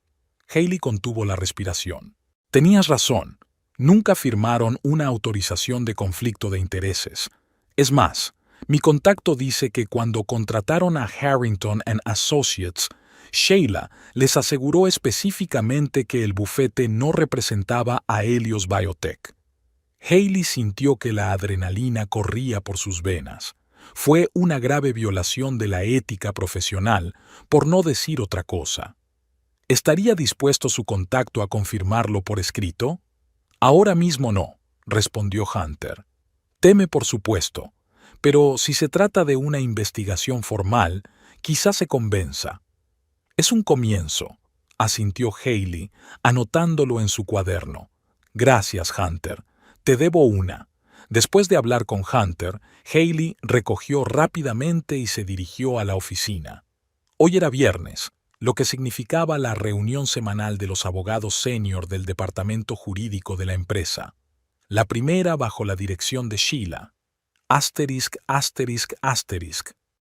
Hailey contuvo la respiración. «Tenías razón. Nunca firmaron una autorización de conflicto de intereses. Es más, mi contacto dice que cuando contrataron a Harrington & Associates, Sheila les aseguró específicamente que el bufete no representaba a Helios Biotech». Hailey sintió que la adrenalina corría por sus venas. Fue una grave violación de la ética profesional, por no decir otra cosa. ¿Estaría dispuesto su contacto a confirmarlo por escrito? «Ahora mismo no», respondió Hunter. «Teme, por supuesto, pero si se trata de una investigación formal, quizás se convenza». «Es un comienzo», asintió Hailey, anotándolo en su cuaderno. «Gracias, Hunter. Te debo una». Después de hablar con Hunter, Hailey recogió rápidamente y se dirigió a la oficina. Hoy era viernes, lo que significaba la reunión semanal de los abogados senior del departamento jurídico de la empresa. La primera bajo la dirección de Sheila. Asterisk.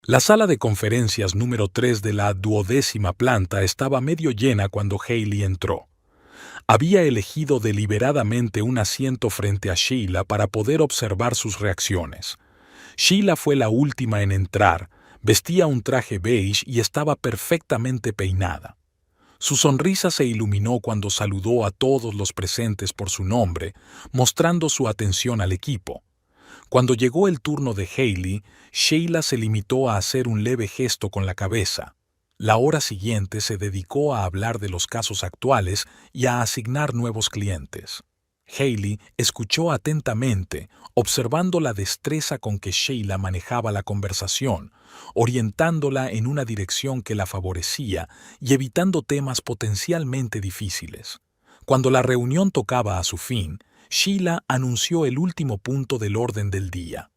La sala de conferencias número 3 de la 12ª planta estaba medio llena cuando Hailey entró. Había elegido deliberadamente un asiento frente a Sheila para poder observar sus reacciones. Sheila fue la última en entrar, vestía un traje beige y estaba perfectamente peinada. Su sonrisa se iluminó cuando saludó a todos los presentes por su nombre, mostrando su atención al equipo. Cuando llegó el turno de Hailey, Sheila se limitó a hacer un leve gesto con la cabeza. La hora siguiente se dedicó a hablar de los casos actuales y a asignar nuevos clientes. Hailey escuchó atentamente, observando la destreza con que Sheila manejaba la conversación, orientándola en una dirección que la favorecía y evitando temas potencialmente difíciles. Cuando la reunión tocaba a su fin, Sheila anunció el último punto del orden del día.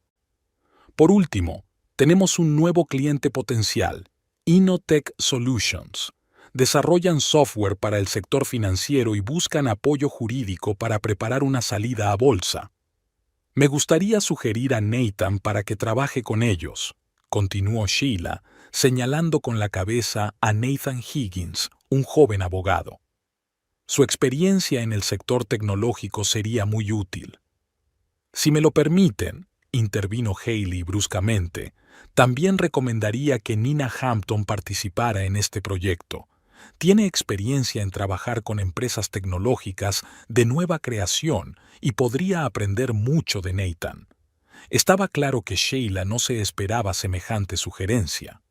«Por último, tenemos un nuevo cliente potencial, Innotech Solutions. Desarrollan software para el sector financiero y buscan apoyo jurídico para preparar una salida a bolsa. Me gustaría sugerir a Nathan para que trabaje con ellos», continuó Sheila, señalando con la cabeza a Nathan Higgins, un joven abogado. «Su experiencia en el sector tecnológico sería muy útil». «Si me lo permiten», intervino Hailey bruscamente, «también recomendaría que Nina Hampton participara en este proyecto. Tiene experiencia en trabajar con empresas tecnológicas de nueva creación y podría aprender mucho de Nathan». Estaba claro que Sheila no se esperaba semejante sugerencia.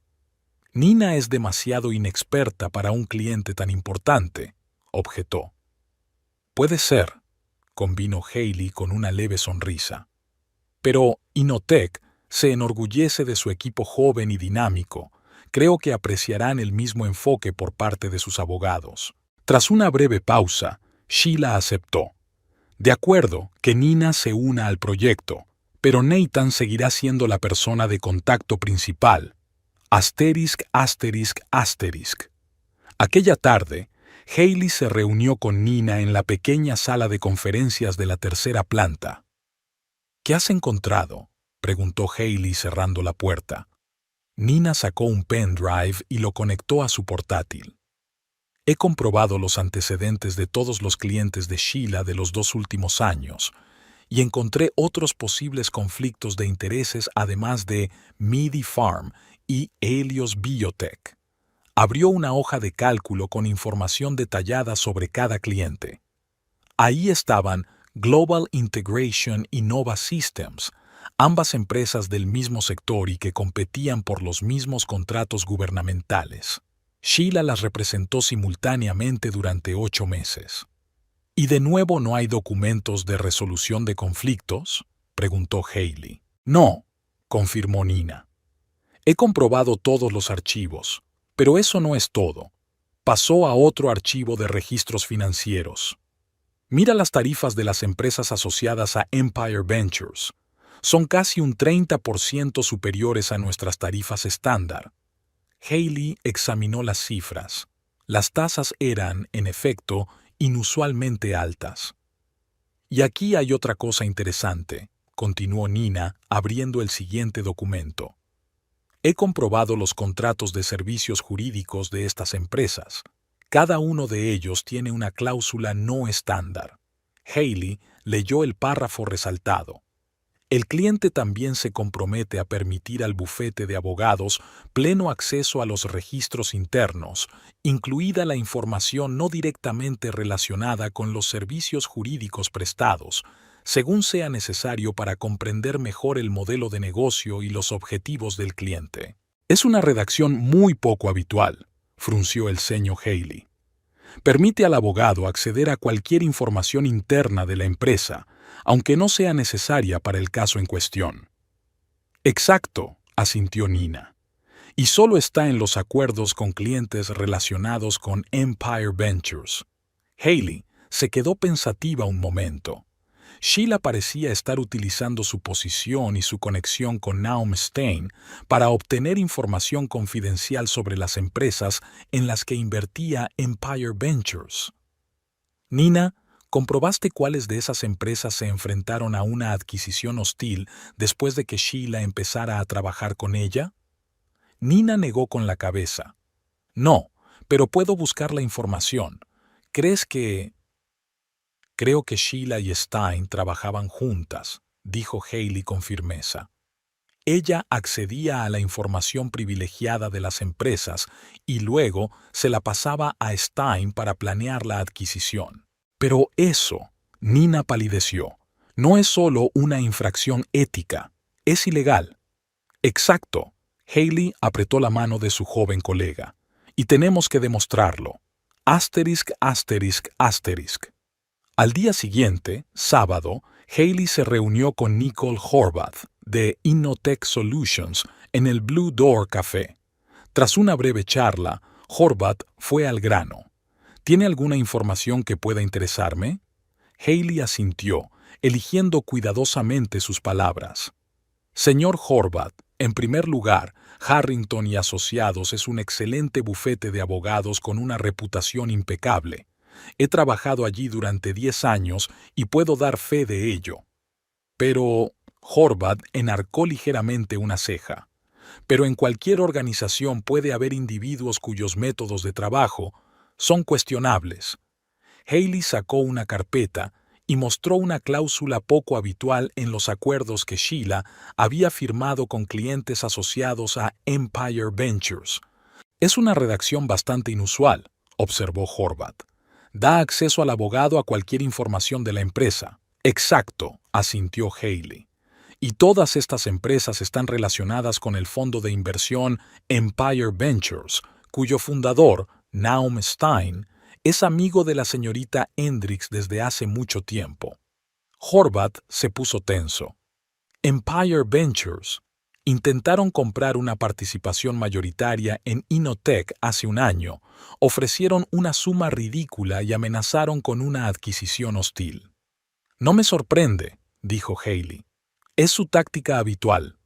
«Nina es demasiado inexperta para un cliente tan importante», objetó. «Puede ser», convino Hailey con una leve sonrisa. «Pero Innotech se enorgullece de su equipo joven y dinámico. Creo que apreciarán el mismo enfoque por parte de sus abogados». Tras una breve pausa, Sheila aceptó. «De acuerdo, que Nina se una al proyecto, pero Nathan seguirá siendo la persona de contacto principal». Asterisk, asterisk, asterisk. Aquella tarde, Hailey se reunió con Nina en la pequeña sala de conferencias de la tercera planta. ¿Qué has encontrado?, preguntó Hailey cerrando la puerta. Nina sacó un pendrive y lo conectó a su portátil. He comprobado los antecedentes de todos los clientes de Sheila de los 2 últimos años y encontré otros posibles conflictos de intereses además de Midi Farm y Helios Biotech. Abrió una hoja de cálculo con información detallada sobre cada cliente. Ahí estaban Global Integration y Nova Systems, ambas empresas del mismo sector y que competían por los mismos contratos gubernamentales. Sheila las representó simultáneamente durante 8 meses. ¿Y de nuevo no hay documentos de resolución de conflictos?, preguntó Hailey. No, confirmó Nina. He comprobado todos los archivos, pero eso no es todo. Pasó a otro archivo de registros financieros. Mira las tarifas de las empresas asociadas a Empire Ventures. Son casi un 30% superiores a nuestras tarifas estándar. Hailey examinó las cifras. Las tasas eran, en efecto, inusualmente altas. Y aquí hay otra cosa interesante, continuó Nina, abriendo el siguiente documento. He comprobado los contratos de servicios jurídicos de estas empresas. Cada uno de ellos tiene una cláusula no estándar. Hailey leyó el párrafo resaltado. El cliente también se compromete a permitir al bufete de abogados pleno acceso a los registros internos, incluida la información no directamente relacionada con los servicios jurídicos prestados, según sea necesario para comprender mejor el modelo de negocio y los objetivos del cliente. Es una redacción muy poco habitual, frunció el ceño Hailey. Permite al abogado acceder a cualquier información interna de la empresa, aunque no sea necesaria para el caso en cuestión. Exacto, asintió Nina. Y solo está en los acuerdos con clientes relacionados con Empire Ventures. Hailey se quedó pensativa un momento. Sheila parecía estar utilizando su posición y su conexión con Naum Stein para obtener información confidencial sobre las empresas en las que invertía Empire Ventures. Nina, ¿comprobaste cuáles de esas empresas se enfrentaron a una adquisición hostil después de que Sheila empezara a trabajar con ella? Nina negó con la cabeza. No, pero puedo buscar la información. ¿Crees que...? Creo que Sheila y Stein trabajaban juntas, dijo Hailey con firmeza. Ella accedía a la información privilegiada de las empresas y luego se la pasaba a Stein para planear la adquisición. Pero eso, Nina palideció, no es solo una infracción ética, es ilegal. Exacto, Hailey apretó la mano de su joven colega. Y tenemos que demostrarlo. Asterisk, asterisk, asterisk. Al día siguiente, sábado, Hailey se reunió con Nicole Horvath, de Innotech Solutions, en el Blue Door Café. Tras una breve charla, Horvath fue al grano. ¿Tiene alguna información que pueda interesarme? Hailey asintió, eligiendo cuidadosamente sus palabras. Señor Horvath, en primer lugar, Harrington y Asociados es un excelente bufete de abogados con una reputación impecable. He trabajado allí durante 10 años y puedo dar fe de ello. Pero Horvath enarcó ligeramente una ceja. Pero en cualquier organización puede haber individuos cuyos métodos de trabajo son cuestionables. Hailey sacó una carpeta y mostró una cláusula poco habitual en los acuerdos que Sheila había firmado con clientes asociados a Empire Ventures. Es una redacción bastante inusual, observó Horvath. Da acceso al abogado a cualquier información de la empresa. Exacto, asintió Hailey. Y todas estas empresas están relacionadas con el fondo de inversión Empire Ventures, cuyo fundador, Naum Stein, es amigo de la señorita Hendricks desde hace mucho tiempo. Horvath se puso tenso. Empire Ventures intentaron comprar una participación mayoritaria en Innotech hace un año, ofrecieron una suma ridícula y amenazaron con una adquisición hostil. No me sorprende, dijo Hailey. Es su táctica habitual.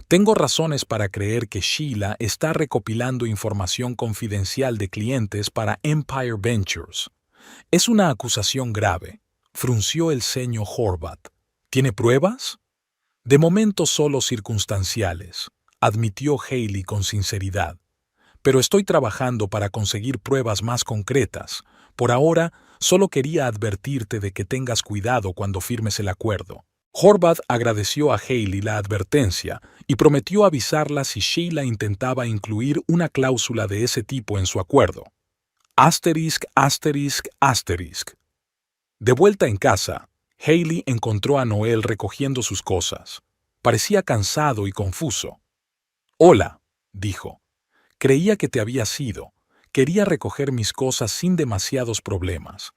Tengo razones para creer que Sheila está recopilando información confidencial de clientes para Empire Ventures. Es una acusación grave. Frunció el ceño Horvath. ¿Tiene pruebas? De momento solo circunstanciales, admitió Haley con sinceridad. Pero estoy trabajando para conseguir pruebas más concretas. Por ahora, solo quería advertirte de que tengas cuidado cuando firmes el acuerdo. Horvath agradeció a Haley la advertencia y prometió avisarla si Sheila intentaba incluir una cláusula de ese tipo en su acuerdo. Asterisk, asterisk, asterisk. De vuelta en casa, Haley encontró a Noel recogiendo sus cosas. Parecía cansado y confuso. «Hola», dijo. «Creía que te habías ido. Quería recoger mis cosas sin demasiados problemas».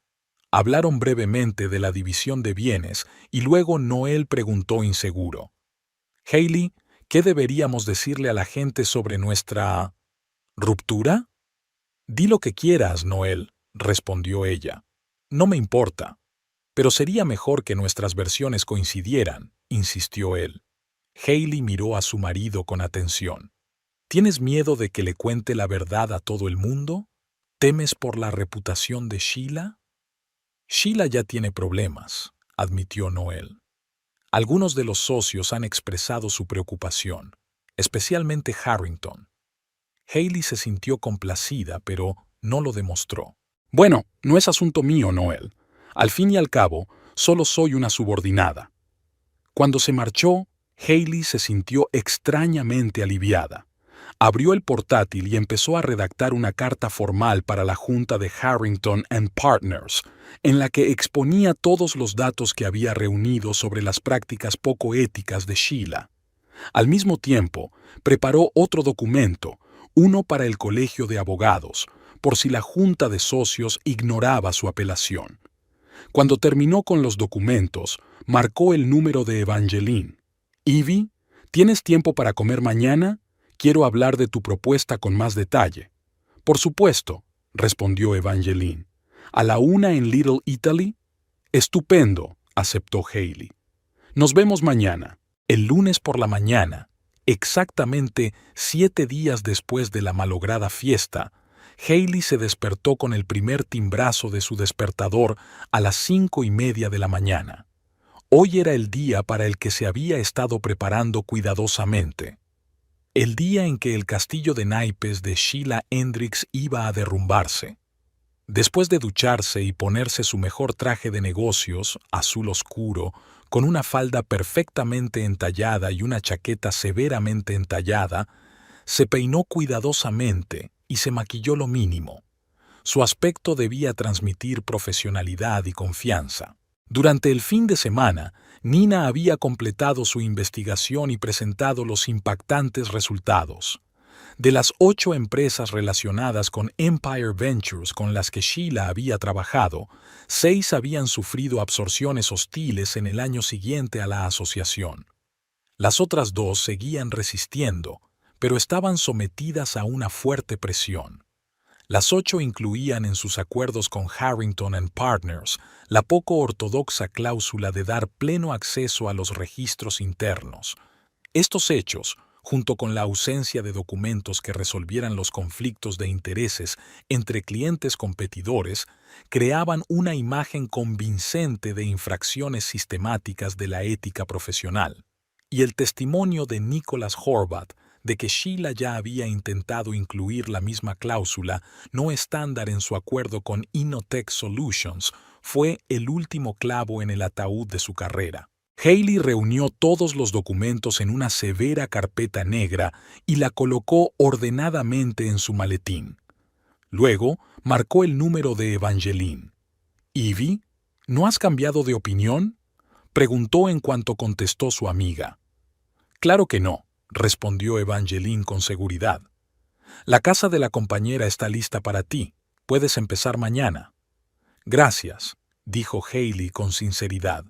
Hablaron brevemente de la división de bienes y luego Noel preguntó inseguro. «Haley, ¿qué deberíamos decirle a la gente sobre nuestra... ruptura?» «Di lo que quieras, Noel», respondió ella. «No me importa». «Pero sería mejor que nuestras versiones coincidieran», insistió él. Haley miró a su marido con atención. «¿Tienes miedo de que le cuente la verdad a todo el mundo? ¿Temes por la reputación de Sheila?» «Sheila ya tiene problemas», admitió Noel. «Algunos de los socios han expresado su preocupación, especialmente Harrington». Haley se sintió complacida, pero no lo demostró. «Bueno, no es asunto mío, Noel. Al fin y al cabo, solo soy una subordinada». Cuando se marchó, Haley se sintió extrañamente aliviada. Abrió el portátil y empezó a redactar una carta formal para la junta de Harrington and Partners, en la que exponía todos los datos que había reunido sobre las prácticas poco éticas de Sheila. Al mismo tiempo, preparó otro documento, uno para el colegio de abogados, por si la junta de socios ignoraba su apelación. Cuando terminó con los documentos, marcó el número de Evangeline. «Evie, ¿tienes tiempo para comer mañana? Quiero hablar de tu propuesta con más detalle». «Por supuesto», respondió Evangeline. «¿A la 1 en Little Italy?» «Estupendo», aceptó Haley. «Nos vemos mañana». El lunes por la mañana, exactamente 7 días después de la malograda fiesta, Haley se despertó con el primer timbrazo de su despertador a las 5:30 de la mañana. Hoy era el día para el que se había estado preparando cuidadosamente. El día en que el castillo de naipes de Sheila Hendricks iba a derrumbarse. Después de ducharse y ponerse su mejor traje de negocios, azul oscuro, con una falda perfectamente entallada y una chaqueta severamente entallada, se peinó cuidadosamente y se maquilló lo mínimo. Su aspecto debía transmitir profesionalidad y confianza. Durante el fin de semana, Nina había completado su investigación y presentado los impactantes resultados. De las 8 empresas relacionadas con Empire Ventures con las que Sheila había trabajado, 6 habían sufrido absorciones hostiles en el año siguiente a la asociación. Las otras 2 seguían resistiendo, pero estaban sometidas a una fuerte presión. Las 8 incluían en sus acuerdos con Harrington and Partners la poco ortodoxa cláusula de dar pleno acceso a los registros internos. Estos hechos, junto con la ausencia de documentos que resolvieran los conflictos de intereses entre clientes competidores, creaban una imagen convincente de infracciones sistemáticas de la ética profesional. Y el testimonio de Nicholas Horvath de que Sheila ya había intentado incluir la misma cláusula no estándar en su acuerdo con Innotech Solutions fue el último clavo en el ataúd de su carrera. Haley reunió todos los documentos en una severa carpeta negra y la colocó ordenadamente en su maletín. Luego marcó el número de Evangeline. «Evie, ¿no has cambiado de opinión?», preguntó en cuanto contestó su amiga. «Claro que no», respondió Evangeline con seguridad. «La casa de la compañera está lista para ti. Puedes empezar mañana». «Gracias», dijo Haley con sinceridad.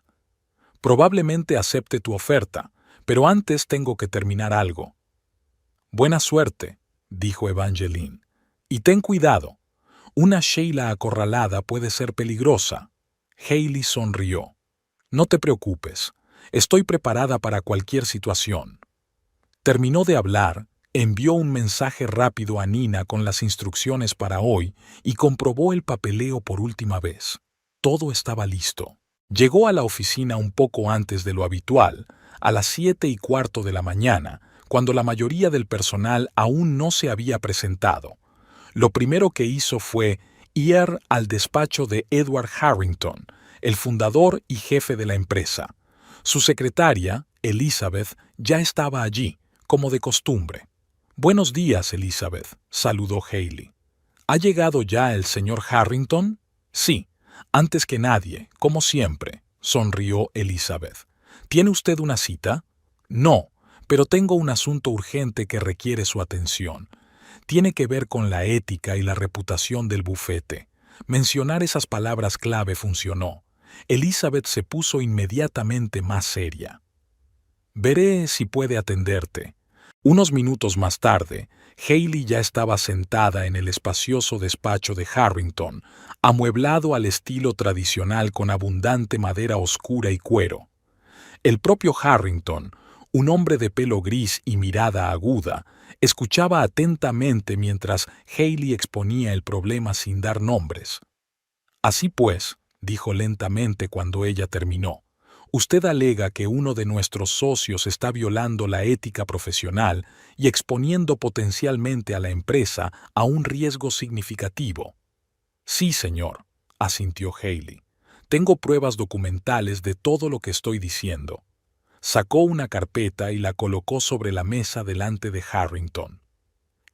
«Probablemente acepte tu oferta, pero antes tengo que terminar algo». «Buena suerte», dijo Evangeline. «Y ten cuidado. Una Sheila acorralada puede ser peligrosa». Haley sonrió. «No te preocupes. Estoy preparada para cualquier situación». Terminó de hablar, envió un mensaje rápido a Nina con las instrucciones para hoy y comprobó el papeleo por última vez. Todo estaba listo. Llegó a la oficina un poco antes de lo habitual, a las 7:15 de la mañana, cuando la mayoría del personal aún no se había presentado. Lo primero que hizo fue ir al despacho de Edward Harrington, el fundador y jefe de la empresa. Su secretaria, Elizabeth, ya estaba allí, como de costumbre. «Buenos días, Elizabeth», saludó Haley. «¿Ha llegado ya el señor Harrington?» «Sí, antes que nadie, como siempre», sonrió Elizabeth. «¿Tiene usted una cita?» «No, pero tengo un asunto urgente que requiere su atención. Tiene que ver con la ética y la reputación del bufete». Mencionar esas palabras clave funcionó. Elizabeth se puso inmediatamente más seria. «Veré si puede atenderte». Unos minutos más tarde, Haley ya estaba sentada en el espacioso despacho de Harrington, amueblado al estilo tradicional con abundante madera oscura y cuero. El propio Harrington, un hombre de pelo gris y mirada aguda, escuchaba atentamente mientras Haley exponía el problema sin dar nombres. «Así pues», dijo lentamente cuando ella terminó, «usted alega que uno de nuestros socios está violando la ética profesional y exponiendo potencialmente a la empresa a un riesgo significativo». «Sí, señor», asintió Haley. «Tengo pruebas documentales de todo lo que estoy diciendo». Sacó una carpeta y la colocó sobre la mesa delante de Harrington.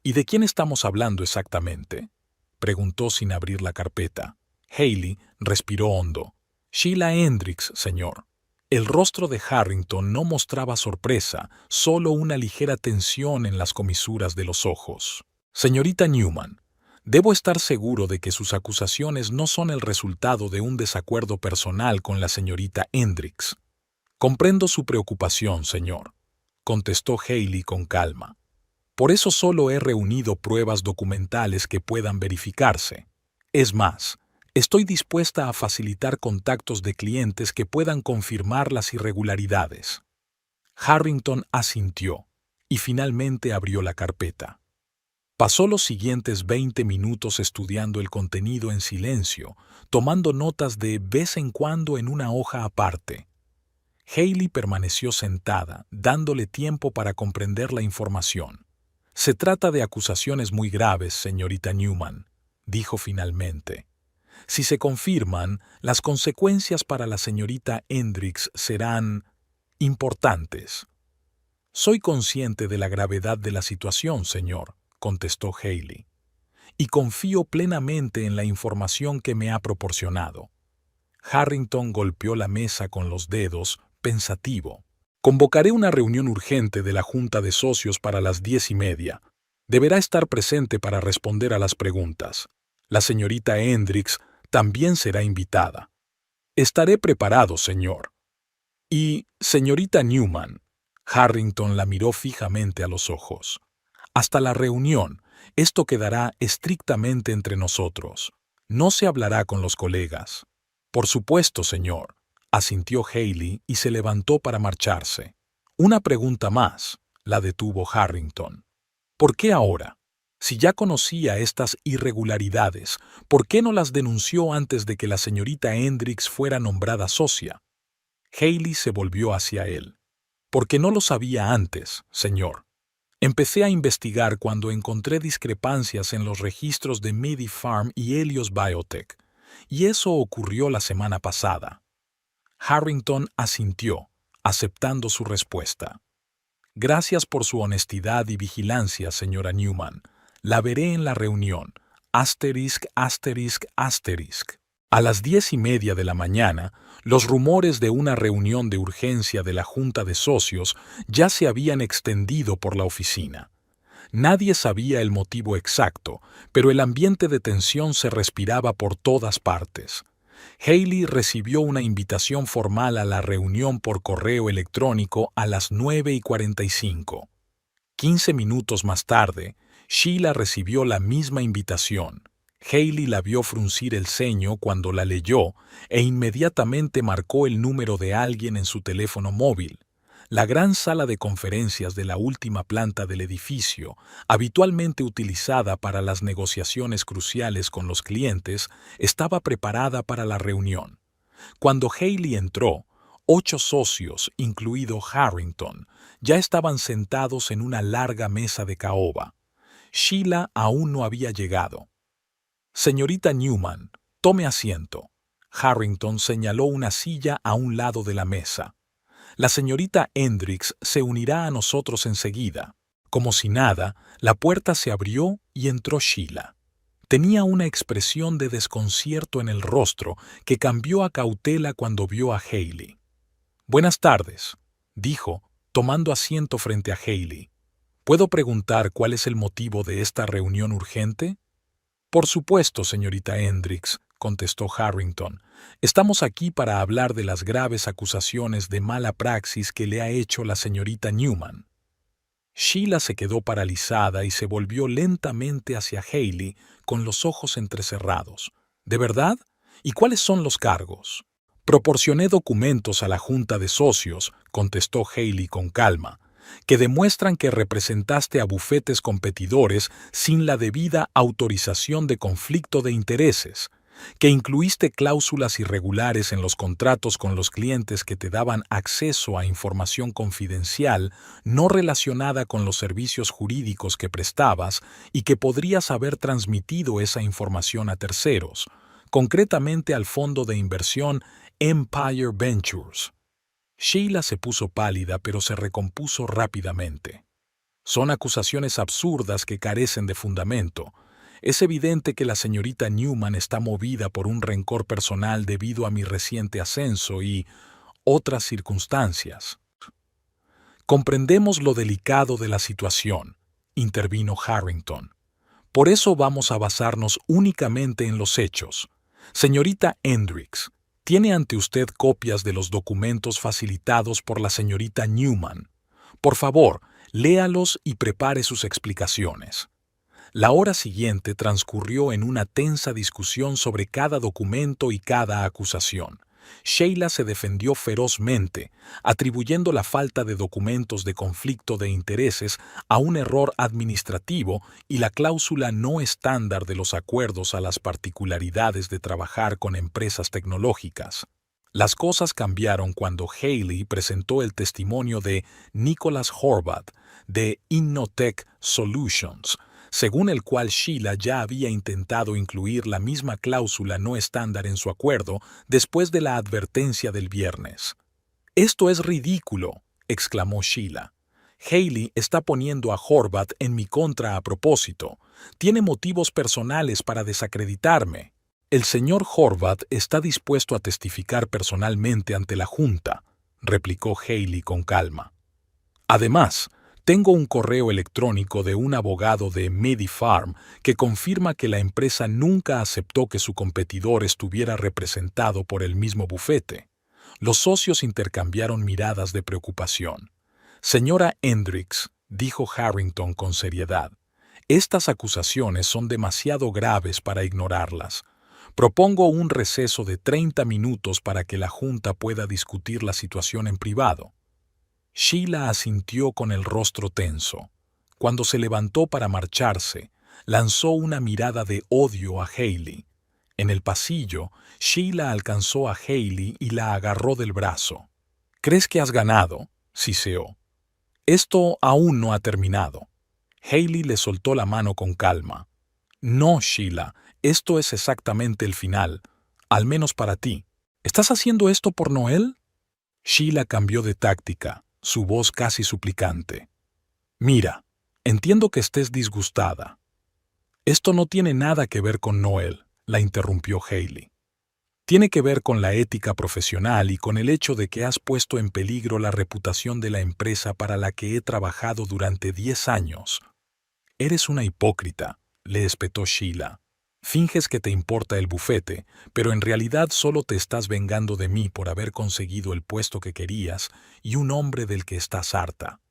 «¿Y de quién estamos hablando exactamente?», preguntó sin abrir la carpeta. Haley respiró hondo. «Sheila Hendricks, señor». El rostro de Harrington no mostraba sorpresa, solo una ligera tensión en las comisuras de los ojos. «Señorita Newman, debo estar seguro de que sus acusaciones no son el resultado de un desacuerdo personal con la señorita Hendricks». «Comprendo su preocupación, señor», contestó Haley con calma. «Por eso solo he reunido pruebas documentales que puedan verificarse. Es más, estoy dispuesta a facilitar contactos de clientes que puedan confirmar las irregularidades». Harrington asintió y finalmente abrió la carpeta. Pasó los siguientes 20 minutos estudiando el contenido en silencio, tomando notas de vez en cuando en una hoja aparte. Haley permaneció sentada, dándole tiempo para comprender la información. «Se trata de acusaciones muy graves, señorita Newman», dijo finalmente. «Si se confirman, las consecuencias para la señorita Hendricks serán importantes». «Soy consciente de la gravedad de la situación, señor», contestó Haley, «y confío plenamente en la información que me ha proporcionado». Harrington golpeó la mesa con los dedos, pensativo. «Convocaré una reunión urgente de la Junta de Socios para las 10:30. Deberá estar presente para responder a las preguntas. La señorita Hendricks también será invitada». «Estaré preparado, señor». «Y, señorita Newman», Harrington la miró fijamente a los ojos, «hasta la reunión, esto quedará estrictamente entre nosotros. No se hablará con los colegas». «Por supuesto, señor», asintió Haley y se levantó para marcharse. «Una pregunta más», la detuvo Harrington. «¿Por qué ahora? Si ya conocía estas irregularidades, ¿por qué no las denunció antes de que la señorita Hendricks fuera nombrada socia?» Haley se volvió hacia él. «Porque no lo sabía antes, señor. Empecé a investigar cuando encontré discrepancias en los registros de MediPharm y Helios Biotech, y eso ocurrió la semana pasada». Harrington asintió, aceptando su respuesta. «Gracias por su honestidad y vigilancia, señora Newman. La veré en la reunión. *******. A las 10:30 de la mañana, los rumores de una reunión de urgencia de la Junta de Socios ya se habían extendido por la oficina. Nadie sabía el motivo exacto, pero el ambiente de tensión se respiraba por todas partes. Haley recibió una invitación formal a la reunión por correo electrónico a las 9:45. 15 minutos más tarde, Sheila recibió la misma invitación. Haley la vio fruncir el ceño cuando la leyó e inmediatamente marcó el número de alguien en su teléfono móvil. La gran sala de conferencias de la última planta del edificio, habitualmente utilizada para las negociaciones cruciales con los clientes, estaba preparada para la reunión. Cuando Haley entró, 8 socios, incluido Harrington, ya estaban sentados en una larga mesa de caoba. Sheila aún no había llegado. Señorita Newman, tome asiento. Harrington señaló una silla a un lado de la mesa. La señorita Hendricks se unirá a nosotros enseguida. Como si nada, la puerta se abrió y entró Sheila. Tenía una expresión de desconcierto en el rostro que cambió a cautela cuando vio a Haley. «Buenas tardes», dijo, tomando asiento frente a Haley. «¿Puedo preguntar cuál es el motivo de esta reunión urgente?» «Por supuesto, señorita Hendricks», contestó Harrington. «Estamos aquí para hablar de las graves acusaciones de mala praxis que le ha hecho la señorita Newman». Sheila se quedó paralizada y se volvió lentamente hacia Haley con los ojos entrecerrados. «¿De verdad? ¿Y cuáles son los cargos?» «Proporcioné documentos a la junta de socios», contestó Haley con calma, «que demuestran que representaste a bufetes competidores sin la debida autorización de conflicto de intereses, que incluiste cláusulas irregulares en los contratos con los clientes que te daban acceso a información confidencial no relacionada con los servicios jurídicos que prestabas y que podrías haber transmitido esa información a terceros, concretamente al fondo de inversión Empire Ventures». Sheila se puso pálida, pero se recompuso rápidamente. «Son acusaciones absurdas que carecen de fundamento. Es evidente que la señorita Newman está movida por un rencor personal debido a mi reciente ascenso y otras circunstancias». «Comprendemos lo delicado de la situación», intervino Harrington. «Por eso vamos a basarnos únicamente en los hechos. Señorita Hendricks, ¿tiene ante usted copias de los documentos facilitados por la señorita Newman? Por favor, léalos y prepare sus explicaciones». La hora siguiente transcurrió en una tensa discusión sobre cada documento y cada acusación. Sheila se defendió ferozmente, atribuyendo la falta de documentos de conflicto de intereses a un error administrativo y la cláusula no estándar de los acuerdos a las particularidades de trabajar con empresas tecnológicas. Las cosas cambiaron cuando Haley presentó el testimonio de Nicholas Horvath, de Innotech Solutions, según el cual Sheila ya había intentado incluir la misma cláusula no estándar en su acuerdo después de la advertencia del viernes. «Esto es ridículo», exclamó Sheila. «Haley está poniendo a Horvath en mi contra a propósito. Tiene motivos personales para desacreditarme». «El señor Horvath está dispuesto a testificar personalmente ante la Junta», replicó Haley con calma. «Además, tengo un correo electrónico de un abogado de MediPharm que confirma que la empresa nunca aceptó que su competidor estuviera representado por el mismo bufete». Los socios intercambiaron miradas de preocupación. «Señora Hendricks», dijo Harrington con seriedad, «estas acusaciones son demasiado graves para ignorarlas. Propongo un receso de 30 minutos para que la Junta pueda discutir la situación en privado». Sheila asintió con el rostro tenso. Cuando se levantó para marcharse, lanzó una mirada de odio a Haley. En el pasillo, Sheila alcanzó a Haley y la agarró del brazo. «¿Crees que has ganado?», siseó. «Esto aún no ha terminado». Haley le soltó la mano con calma. «No, Sheila, esto es exactamente el final, al menos para ti. ¿Estás haciendo esto por Noel?». Sheila cambió de táctica, su voz casi suplicante. «Mira, entiendo que estés disgustada». «Esto no tiene nada que ver con Noel», la interrumpió Haley. «Tiene que ver con la ética profesional y con el hecho de que has puesto en peligro la reputación de la empresa para la que he trabajado durante 10 años. Eres una hipócrita», le espetó Sheila. «Finges que te importa el bufete, pero en realidad solo te estás vengando de mí por haber conseguido el puesto que querías y un hombre del que estás harta».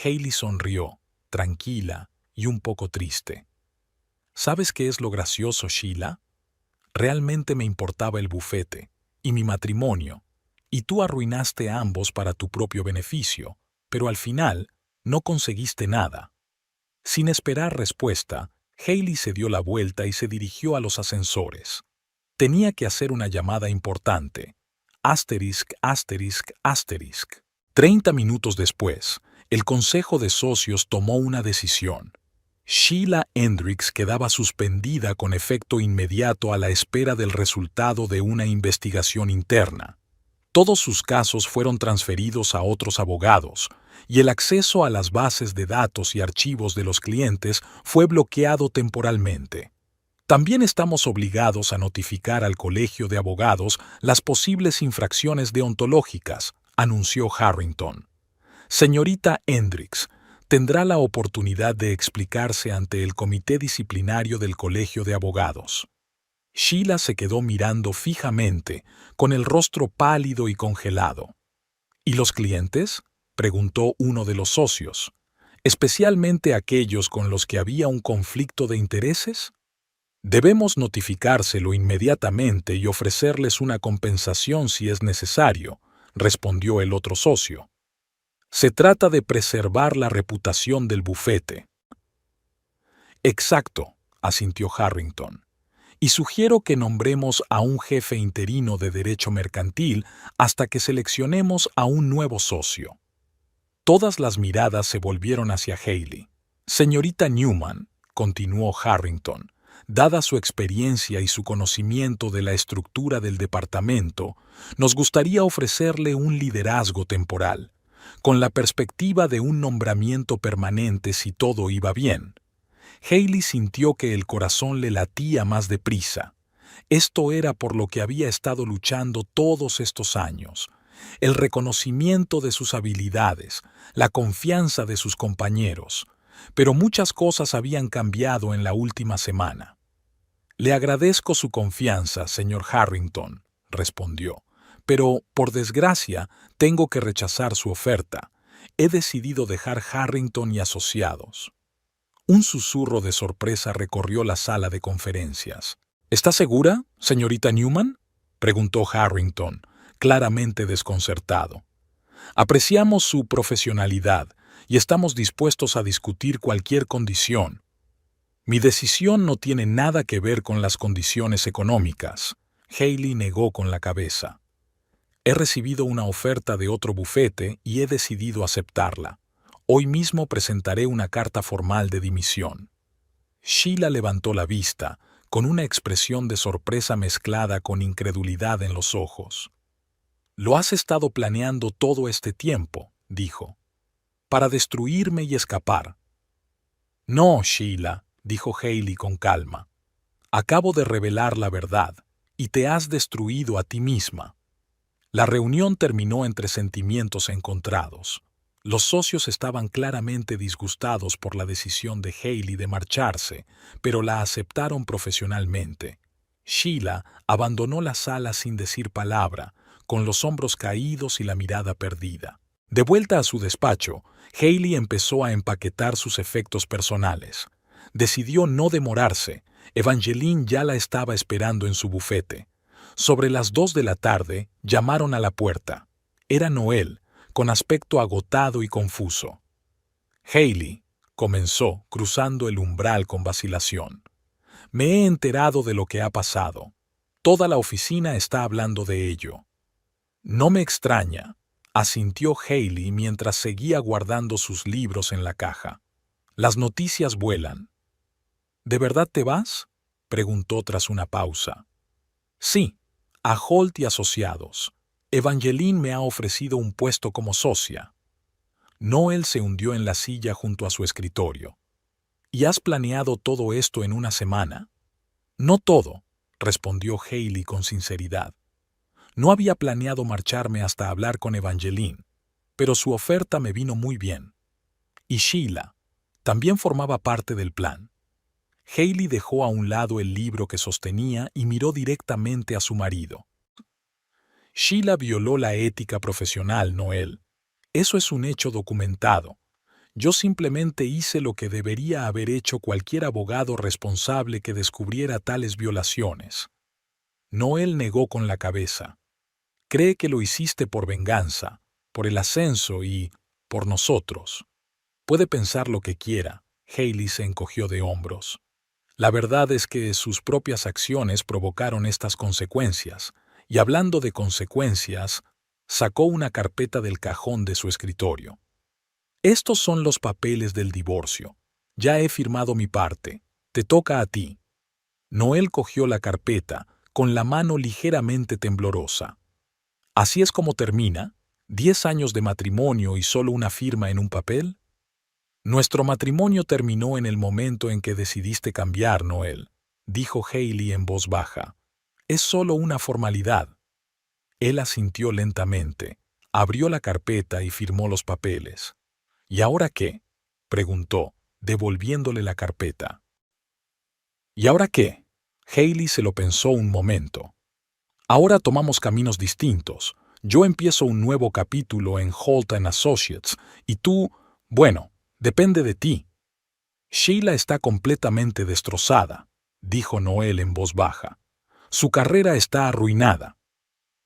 Haley sonrió, tranquila y un poco triste. «¿Sabes qué es lo gracioso, Sheila? Realmente me importaba el bufete y mi matrimonio, y tú arruinaste a ambos para tu propio beneficio, pero al final no conseguiste nada. Sin esperar respuesta, Hailey se dio la vuelta y se dirigió a los ascensores. Tenía que hacer una llamada importante. Asterisk, asterisk, asterisk. 30 minutos después, el Consejo de Socios tomó una decisión. Sheila Hendricks quedaba suspendida con efecto inmediato a la espera del resultado de una investigación interna. Todos sus casos fueron transferidos a otros abogados, y el acceso a las bases de datos y archivos de los clientes fue bloqueado temporalmente. También estamos obligados a notificar al Colegio de Abogados las posibles infracciones deontológicas, anunció Harrington. Señorita Hendricks, tendrá la oportunidad de explicarse ante el Comité Disciplinario del Colegio de Abogados. Sheila se quedó mirando fijamente, con el rostro pálido y congelado. ¿Y los clientes?, preguntó uno de los socios, especialmente aquellos con los que había un conflicto de intereses. Debemos notificárselo inmediatamente y ofrecerles una compensación si es necesario, respondió el otro socio. Se trata de preservar la reputación del bufete. Exacto, asintió Harrington. Y sugiero que nombremos a un jefe interino de derecho mercantil hasta que seleccionemos a un nuevo socio. Todas las miradas se volvieron hacia Hailey. Señorita Newman, continuó Harrington, dada su experiencia y su conocimiento de la estructura del departamento, nos gustaría ofrecerle un liderazgo temporal, con la perspectiva de un nombramiento permanente si todo iba bien. Hailey sintió que el corazón le latía más deprisa. Esto era por lo que había estado luchando todos estos años. El reconocimiento de sus habilidades, la confianza de sus compañeros. Pero muchas cosas habían cambiado en la última semana. Le agradezco su confianza, señor Harrington, respondió. Pero, por desgracia, tengo que rechazar su oferta. He decidido dejar Harrington y Asociados. Un susurro de sorpresa recorrió la sala de conferencias. ¿Está segura, señorita Newman?, preguntó Harrington, claramente desconcertado. Apreciamos su profesionalidad y estamos dispuestos a discutir cualquier condición. Mi decisión no tiene nada que ver con las condiciones económicas. Hailey negó con la cabeza. He recibido una oferta de otro bufete y he decidido aceptarla. Hoy mismo presentaré una carta formal de dimisión. Sheila levantó la vista, con una expresión de sorpresa mezclada con incredulidad en los ojos. «Lo has estado planeando todo este tiempo», dijo, «para destruirme y escapar». «No, Sheila», dijo Hailey con calma. «Acabo de revelar la verdad, y te has destruido a ti misma». La reunión terminó entre sentimientos encontrados. Los socios estaban claramente disgustados por la decisión de Hailey de marcharse, pero la aceptaron profesionalmente. Sheila abandonó la sala sin decir palabra, con los hombros caídos y la mirada perdida. De vuelta a su despacho, Hailey empezó a empaquetar sus efectos personales. Decidió no demorarse. Evangeline ya la estaba esperando en su bufete. Sobre las 2 de la tarde, llamaron a la puerta. Era Noel, con aspecto agotado y confuso. «Hailey», comenzó, cruzando el umbral con vacilación. «Me he enterado de lo que ha pasado. Toda la oficina está hablando de ello». «No me extraña», asintió Hailey mientras seguía guardando sus libros en la caja. «Las noticias vuelan». «¿De verdad te vas?», preguntó tras una pausa. «Sí, a Holt y Asociados. Evangeline me ha ofrecido un puesto como socia». Noel se hundió en la silla junto a su escritorio. «¿Y has planeado todo esto en una semana?» «No todo», respondió Hailey con sinceridad. «No había planeado marcharme hasta hablar con Evangeline, pero su oferta me vino muy bien. Y Sheila también formaba parte del plan». Hailey dejó a un lado el libro que sostenía y miró directamente a su marido. «Sheila violó la ética profesional, Noel. Eso es un hecho documentado. Yo simplemente hice lo que debería haber hecho cualquier abogado responsable que descubriera tales violaciones». Noel negó con la cabeza. Cree que lo hiciste por venganza, por el ascenso y por nosotros. Puede pensar lo que quiera. Hailey se encogió de hombros. La verdad es que sus propias acciones provocaron estas consecuencias, y hablando de consecuencias, sacó una carpeta del cajón de su escritorio. Estos son los papeles del divorcio. Ya he firmado mi parte. Te toca a ti. Noel cogió la carpeta, con la mano ligeramente temblorosa. ¿Así es como termina? ¿10 años de matrimonio y solo una firma en un papel? Nuestro matrimonio terminó en el momento en que decidiste cambiar, Noel, dijo Hailey en voz baja. Es solo una formalidad. Él asintió lentamente, abrió la carpeta y firmó los papeles. ¿Y ahora qué?, preguntó, devolviéndole la carpeta. ¿Y ahora qué? Hailey se lo pensó un momento. Ahora tomamos caminos distintos. Yo empiezo un nuevo capítulo en Holt & Associates y tú, bueno, depende de ti. Sheila está completamente destrozada, dijo Noel en voz baja. Su carrera está arruinada.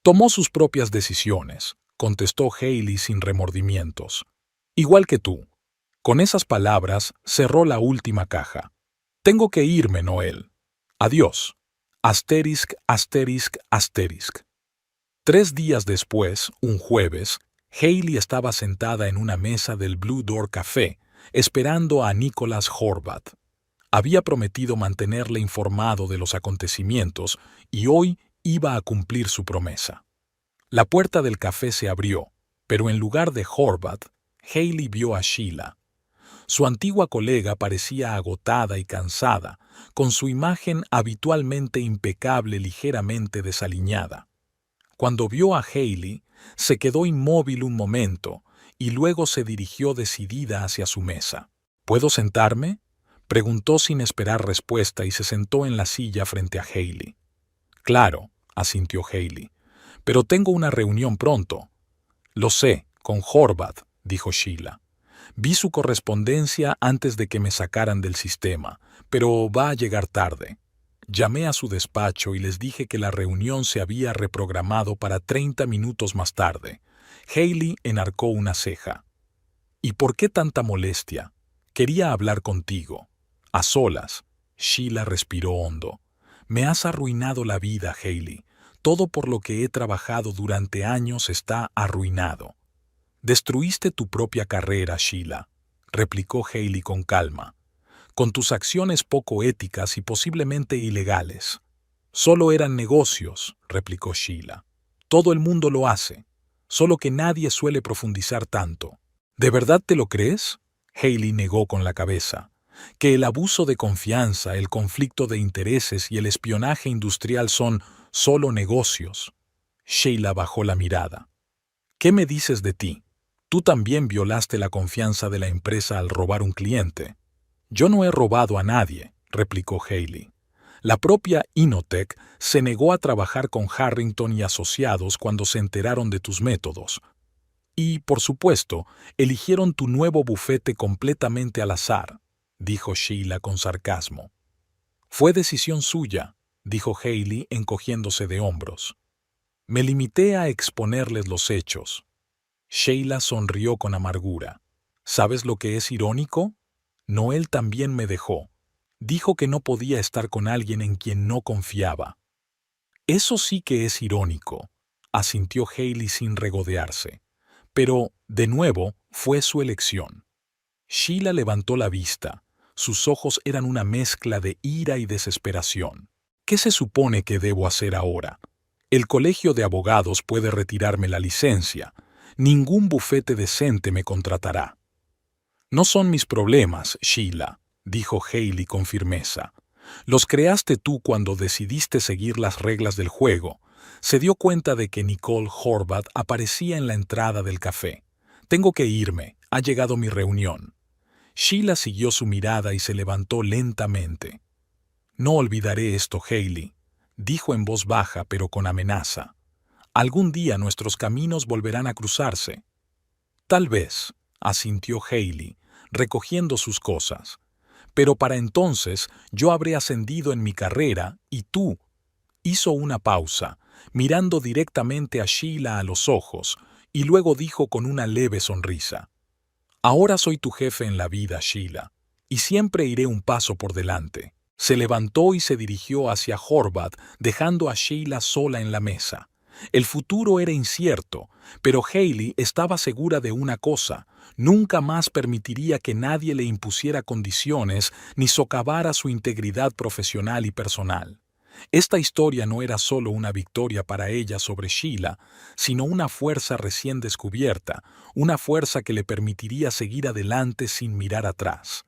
Tomó sus propias decisiones, contestó Hailey sin remordimientos. Igual que tú. Con esas palabras cerró la última caja. Tengo que irme, Noel. Adiós. Asterisk, asterisk, asterisk. 3 días después, un jueves, Hailey estaba sentada en una mesa del Blue Door Café, esperando a Nicholas Horvath. Había prometido mantenerle informado de los acontecimientos y hoy iba a cumplir su promesa. La puerta del café se abrió, pero en lugar de Horvath, Hailey vio a Sheila. Su antigua colega parecía agotada y cansada, con su imagen habitualmente impecable ligeramente desaliñada. Cuando vio a Hailey, se quedó inmóvil un momento y luego se dirigió decidida hacia su mesa. ¿Puedo sentarme?, preguntó sin esperar respuesta y se sentó en la silla frente a Hailey. Claro, asintió Hailey, pero tengo una reunión pronto. Lo sé, con Horvath, dijo Sheila. Vi su correspondencia antes de que me sacaran del sistema, pero va a llegar tarde. Llamé a su despacho y les dije que la reunión se había reprogramado para 30 minutos más tarde. Hailey enarcó una ceja. ¿Y por qué tanta molestia? Quería hablar contigo. A solas. Sheila respiró hondo. Me has arruinado la vida, Hailey. Todo por lo que he trabajado durante años está arruinado. Destruiste tu propia carrera, Sheila, replicó Hailey con calma, con tus acciones poco éticas y posiblemente ilegales. Solo eran negocios, replicó Sheila. Todo el mundo lo hace, solo que nadie suele profundizar tanto. ¿De verdad te lo crees? Hailey negó con la cabeza. Que el abuso de confianza, el conflicto de intereses y el espionaje industrial son solo negocios. Sheila bajó la mirada. ¿Qué me dices de ti? Tú también violaste la confianza de la empresa al robar un cliente. Yo no he robado a nadie, replicó Hailey. La propia Inotech se negó a trabajar con Harrington y asociados cuando se enteraron de tus métodos. Y, por supuesto, eligieron tu nuevo bufete completamente al azar, dijo Sheila con sarcasmo. Fue decisión suya, dijo Hailey encogiéndose de hombros. Me limité a exponerles los hechos. Sheila sonrió con amargura. ¿Sabes lo que es irónico? Noel también me dejó. Dijo que no podía estar con alguien en quien no confiaba. Eso sí que es irónico, asintió Hailey sin regodearse. Pero, de nuevo, fue su elección. Sheila levantó la vista. Sus ojos eran una mezcla de ira y desesperación. ¿Qué se supone que debo hacer ahora? El colegio de abogados puede retirarme la licencia. Ningún bufete decente me contratará. No son mis problemas, Sheila, dijo Hailey con firmeza. Los creaste tú cuando decidiste seguir las reglas del juego. Se dio cuenta de que Nicole Horvath aparecía en la entrada del café. Tengo que irme, ha llegado mi reunión. Sheila siguió su mirada y se levantó lentamente. No olvidaré esto, Hailey, dijo en voz baja pero con amenaza. Algún día nuestros caminos volverán a cruzarse. Tal vez, asintió Hailey, recogiendo sus cosas. Pero para entonces yo habré ascendido en mi carrera y tú. Hizo una pausa, mirando directamente a Sheila a los ojos, y luego dijo con una leve sonrisa: «Ahora soy tu jefe en la vida, Sheila, y siempre iré un paso por delante». Se levantó y se dirigió hacia Horvath, dejando a Sheila sola en la mesa. El futuro era incierto, pero Hailey estaba segura de una cosa: nunca más permitiría que nadie le impusiera condiciones ni socavara su integridad profesional y personal. Esta historia no era solo una victoria para ella sobre Sheila, sino una fuerza recién descubierta, una fuerza que le permitiría seguir adelante sin mirar atrás.